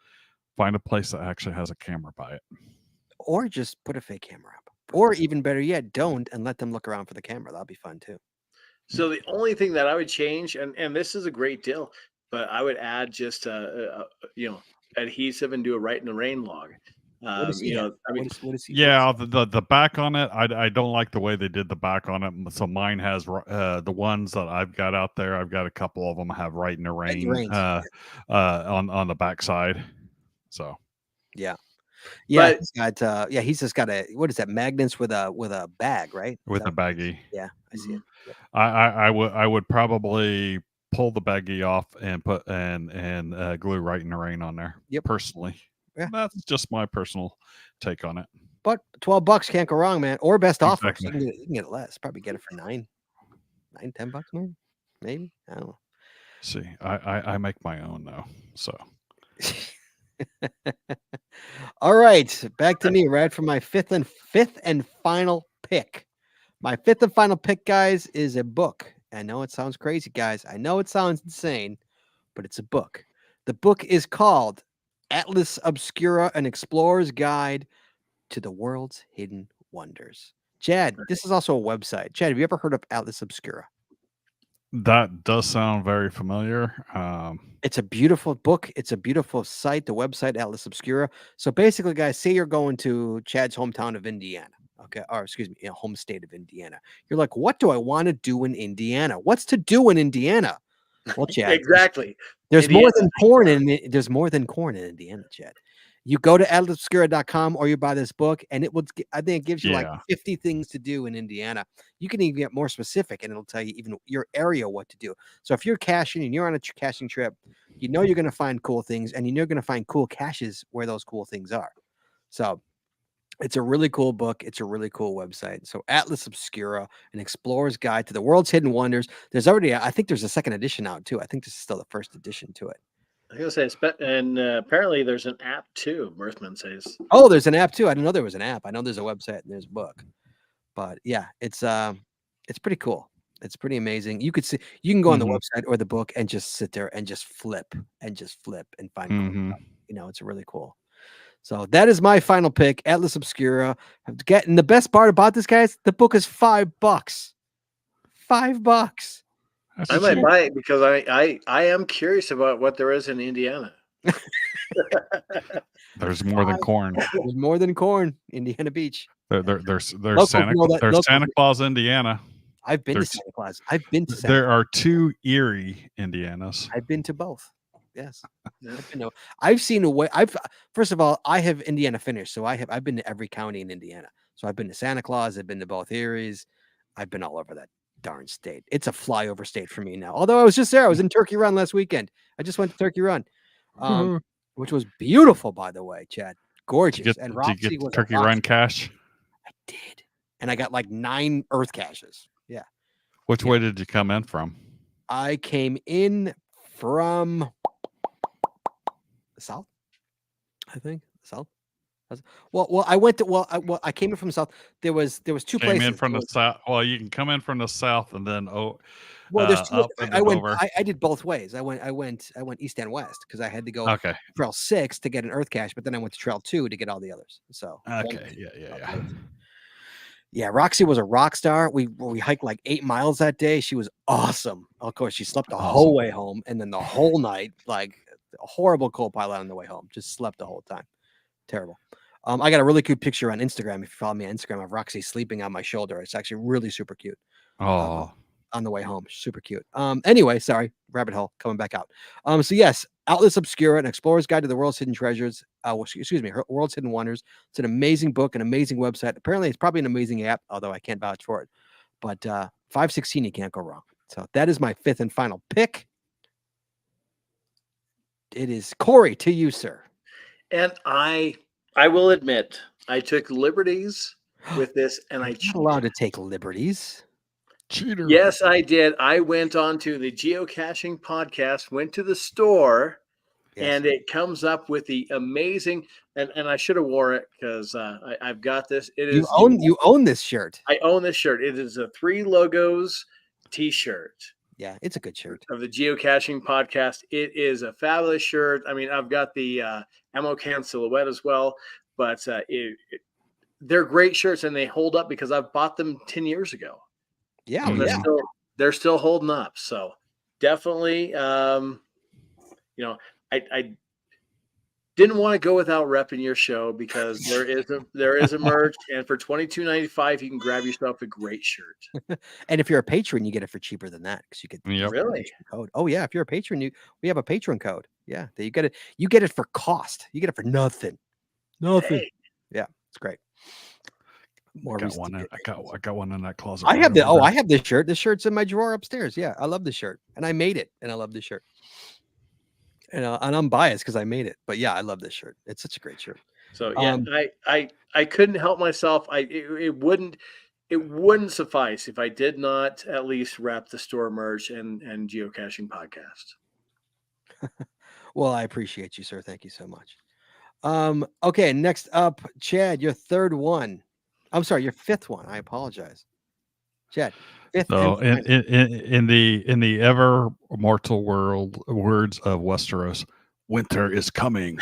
find a place that actually has a camera by it. Or just put a fake camera up. Or even better yet, don't and let them look around for the camera. That'll be fun too. So the only thing that I would change, and this is a great deal, but I would add just adhesive and do a Right in the Rain log. What does he You have? know, I mean, What is he? Yeah, the back on it, I don't like the way they did the back on it. So mine has the ones that I've got out there. I've got a couple of them have Right in the Rain on the back side. So yeah, But- he's just got a what is that? Magnets with a bag, right? with a baggie, Yeah, I see it. Yep. I would probably pull the baggie off and put and glue Right in the Rain on there. Yep. Personally, Yeah. that's just my personal take on it. But $12 can't go wrong, man. Or best offer. Exactly. So you can get it less. Probably get it for $9, $10, maybe. I don't know. See, I make my own though, so. All right, back to me, right? For my fifth and final pick. My fifth and final pick, guys, is a book. I know it sounds crazy, guys. I know it sounds insane, but it's a book. The book is called Atlas Obscura: An Explorer's Guide to the World's Hidden Wonders. Chad, this is also a website. Chad, have you ever heard of Atlas Obscura? That does sound very familiar. It's a beautiful book. It's a beautiful site, the website Atlas Obscura. So basically, guys, say you're going to Chad's hometown of Indiana. Okay, or excuse me, home state of Indiana. You're like, what do I want to do in Indiana? What's to do in Indiana? Well, Chad, exactly. there's Indiana. more than corn in there's more than corn in Indiana, Chad. You go to atlasobscura.com or you buy this book, and I think it gives you like 50 things to do in Indiana. You can even get more specific, and it'll tell you even your area what to do. So if you're caching and you're on a caching trip, you know you're going to find cool things, and you know you're going to find cool caches where those cool things are. So it's a really cool book. It's a really cool website. So Atlas Obscura, an explorer's guide to the world's hidden wonders. There's already, I think there's a second edition out too. I think this is still the first edition to it. I was gonna say, and apparently there's an app too. Mirthman says. Oh, there's an app too. I didn't know there was an app. I know there's a website and there's a book, but yeah, it's pretty cool. It's pretty amazing. You can go on the website or the book and just sit there and just flip and find cool stuff. You know, it's really cool. So that is my final pick, Atlas Obscura. And the best part about this, guys, the book is $5. $5. I might buy it because I am curious about what there is in Indiana. There's more than corn. There's more than corn. Indiana Beach. There's Santa Claus, Indiana. I've been to Santa Claus. I've been to Santa There are 2 Erie, Indianas. I've been to both. Yes. I've seen a way. First of all, I have Indiana finished. So I've been to every county in Indiana. So I've been to Santa Claus. I've been to both Eries. I've been all over that darn state. It's a flyover state for me now. Although I was just there. I was in Turkey Run last weekend. I just went to Turkey Run, which was beautiful, by the way, Chad. Gorgeous. Did you get Turkey Run cache? I did. And I got like 9 earth caches. Yeah. Which way did you come in from? I came in from the south, I think. South. Well, I came in from the south. There was 2 places. Came in from the south. Well, you can come in from the south and then there's 2. I did both ways. I went east and west because I had to go okay. Trail 6 to get an earth cache, but then I went to Trail 2 to get all the others. So okay, yeah. Roxy was a rock star. We hiked like 8 miles that day. She was awesome. Of course, she slept the whole way home, and then the whole night, like a horrible co-pilot on the way home. Just slept the whole time. Terrible. I got a really cute picture on Instagram. If you follow me on Instagram, of Roxy sleeping on my shoulder. It's actually really super cute. Oh, on the way home, super cute. Anyway, sorry, rabbit hole coming back out. So yes, Atlas Obscura, an explorer's guide to the world's hidden treasures. World's hidden wonders. It's an amazing book, an amazing website. Apparently, it's probably an amazing app, although I can't vouch for it. But 516, you can't go wrong. So that is my 5th and final pick. It is Corey to you, sir. And I will admit, I took liberties with this, and I'm not allowed to take liberties. Cheater. Yes, I did. I went on to the Geocaching podcast, went to the store, And it comes up with the amazing, and I should have wore it because I've got this. It is you own this shirt. I own this shirt. It is a 3 logos T-shirt. Yeah, it's a good shirt. Of the Geocaching podcast. It is a fabulous shirt. I mean, I've got the ammo can silhouette as well, but they're great shirts and they hold up because I've bought them 10 years ago. Yeah, So they're still holding up. So definitely, I didn't want to go without repping your show because there is a merch, and for $22.95 you can grab yourself a great shirt. And if you're a patron, you get it for cheaper than that because you get really code. Oh yeah, if you're a patron, we have a patron code. Yeah, you get it. You get it for cost. You get it for nothing. Nothing. Hey. Yeah, it's great. I got one in that closet. I have I have this shirt. This shirt's in my drawer upstairs. Yeah, I love this shirt, and I made it, and I love this shirt. And I'm biased because I made it, but yeah, I love this shirt. It's such a great shirt. So yeah, I couldn't help myself. It wouldn't suffice if I did not at least wrap the store merch and geocaching podcast. Well, I appreciate you, sir. Thank you so much. Okay, next up, Chad, your third one. I'm sorry, your fifth one. I apologize, Chad. So in the ever mortal words of Westeros, winter is coming.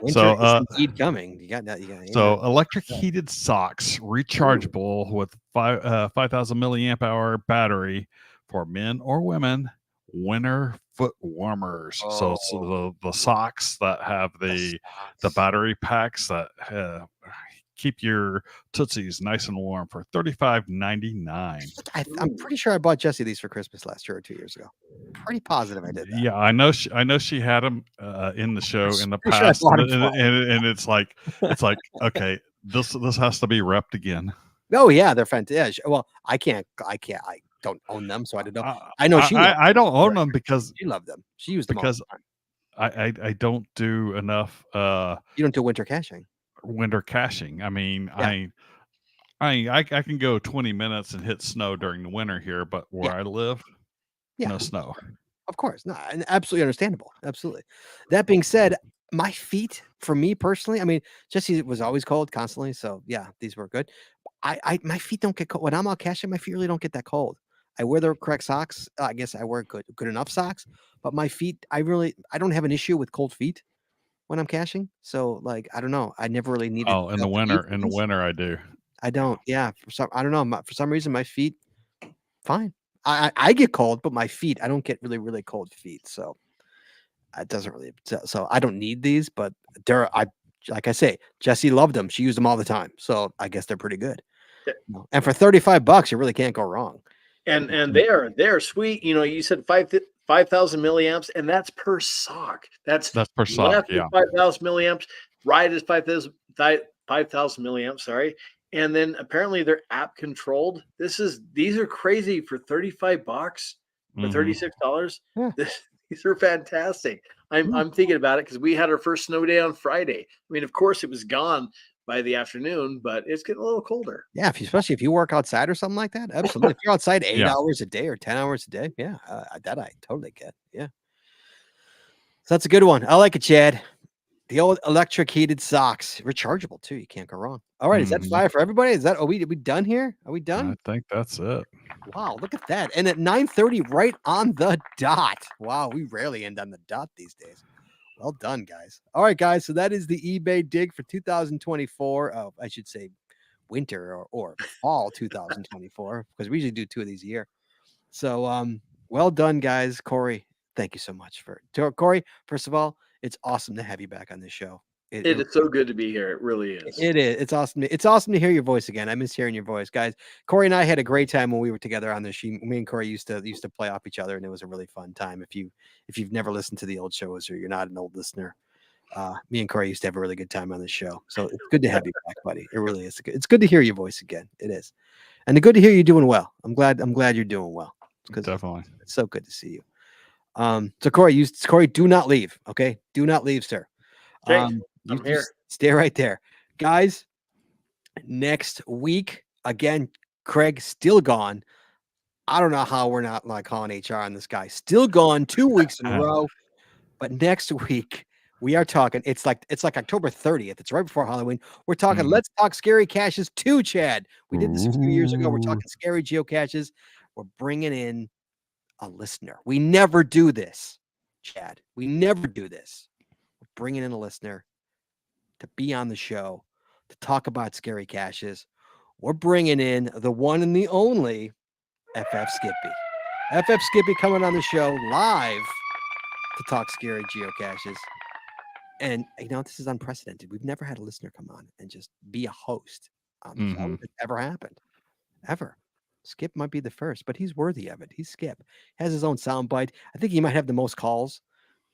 Winter is indeed coming. You got that. So electric heated socks, rechargeable with 5,000 milliamp hour battery for men or women. Winter foot warmers. So the socks that have the battery packs that keep your tootsies nice and warm for $35.99. I'm pretty sure I bought Jesse these for Christmas last year or 2 years ago. Pretty positive I did that. Yeah, I know she had them in the show in the past, sure and it's like okay, this has to be repped again. Oh yeah, they're fantastic. Well, I don't own them, so I don't know. I know I don't own them because she loved them. She used them because all the time. I don't do enough. You don't do winter caching. Winter caching. I mean, yeah. I can go 20 minutes and hit snow during the winter here, but where I live, no snow. Of course, no, and absolutely understandable. Absolutely. That being said, my feet, for me personally, I mean, Jesse was always cold constantly, so yeah, these were good. My feet don't get cold when I'm out caching. My feet really don't get that cold. I wear the correct socks. I guess I wear good enough socks, but my feet, I don't have an issue with cold feet when I'm caching. So like, I don't know. I never really needed. Oh, in the winter, I do. I don't. Yeah. I don't know. For some reason, my feet, fine. I get cold, but my feet, I don't get really, really cold feet. So it doesn't really, so I don't need these, but like I say, Jessie loved them. She used them all the time. So I guess they're pretty good. Yeah. And for $35, you really can't go wrong. And they're sweet. You know, you said 5,000 milliamps, and that's per sock. That's per sock. Yeah, 5,000 milliamps. Right is 5,000 milliamps. Sorry, and then apparently they're app controlled. These are crazy for $35 for $36. Yeah. These are fantastic. I'm thinking about it because we had our first snow day on Friday. I mean, of course, it was gone by the afternoon, but it's getting a little colder. Yeah, especially if you work outside or something like that. Absolutely. If you're outside 8 hours a day or 10 hours a day, yeah, that I totally get. Yeah. So that's a good one. I like it, Chad. The old electric heated socks, rechargeable too. You can't go wrong. All right, is that 5 for everybody? Are we done here? Are we done? I think that's it. Wow, look at that. And at 9:30, right on the dot. Wow, we rarely end on the dot these days. Well done, guys. All right, guys. So that is the eBay dig for 2024. I should say winter or fall 2024, because we usually do 2 of these a year. So well done, guys. Corey, thank you so much Corey. First of all, it's awesome to have you back on this show. It is so good to be here. It really is. It is. It's awesome. It's awesome to hear your voice again. I miss hearing your voice, guys. Corey and I had a great time when we were together on this. Me and Corey used to play off each other, and it was a really fun time. If you've never listened to the old shows or you're not an old listener, me and Corey used to have a really good time on this show. So it's good to have you back, buddy. It really is. It's good to hear your voice again. It is, and it's good to hear you doing well. I'm glad you're doing well. Definitely, it's so good to see you. So Corey, do not leave. Okay, do not leave, sir. Okay. I'm here. Stay right there, guys. Next week, again, Craig still gone. I don't know how we're not like calling HR on this guy. Still gone 2 weeks in a row. But next week we are talking. It's like October 30th. It's right before Halloween. We're talking. Let's talk Scary Caches 2, Chad. We did this a few years ago. We're talking scary geocaches. We're bringing in a listener. We never do this, Chad. We never do this. We're bringing in a listener to be on the show to talk about scary caches. We're bringing in the one and the only FF Skippy. FF Skippy coming on the show live to talk scary geocaches. And this is unprecedented. We've never had a listener come on and just be a host on the show. It's ever happened. Ever. Skip might be the first, but he's worthy of it. He's Skip. Has his own soundbite. I think he might have the most calls.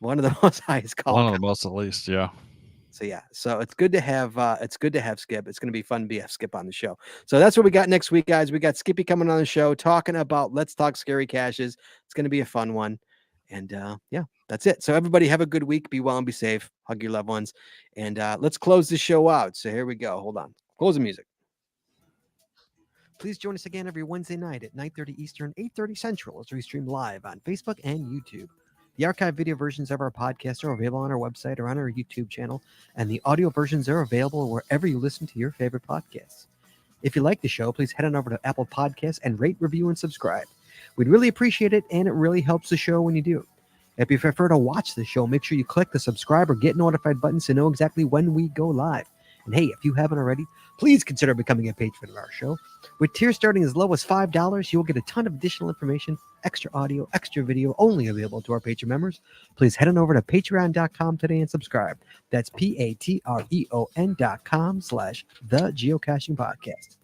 One of the most highest calls. One of the most, at least, yeah. So yeah, so it's good to have Skip. It's going to be fun to have Skip on the show. So that's what we got next week, guys. We got Skippy coming on the show talking about Let's Talk Scary Caches. It's going to be a fun one. And yeah, that's it. So everybody have a good week. Be well and be safe. Hug your loved ones. And let's close the show out. So here we go. Hold on. Close the music. Please join us again every Wednesday night at 9:30 Eastern, 8:30 Central as we stream live on Facebook and YouTube. The archive video versions of our podcast are available on our website or on our YouTube channel, and the audio versions are available wherever you listen to your favorite podcasts. If you like the show, please head on over to Apple Podcasts and rate, review, and subscribe. We'd really appreciate it, and it really helps the show when you do. If you prefer to watch the show, make sure you click the subscribe or get notified buttons to know exactly when we go live. And hey, if you haven't already, please consider becoming a patron of our show. With tiers starting as low as $5, you'll get a ton of additional information, extra audio, extra video, only available to our Patreon members. Please head on over to patreon.com today and subscribe. That's patreon.com/thegeocaching-podcast.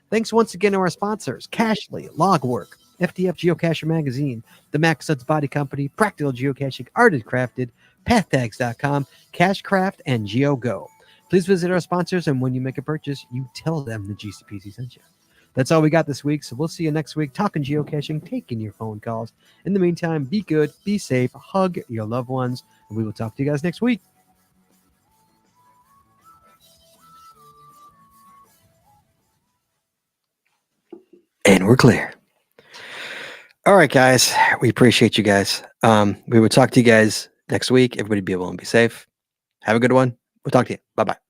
Thanks once again to our sponsors, Cashly, Logwork, FDF Geocacher Magazine, the Max Suds Body Company, Practical Geocaching, Arted Crafted, PathTags.com, Cashcraft, and GeoGo. Please visit our sponsors, and when you make a purchase, you tell them the GCPC sent you. That's all we got this week, so we'll see you next week talking geocaching, taking your phone calls. In the meantime, be good, be safe, hug your loved ones, and we will talk to you guys next week. And we're clear. All right, guys. We appreciate you guys. We will talk to you guys next week. Everybody be able and be safe. Have a good one. We'll talk to you. Bye-bye.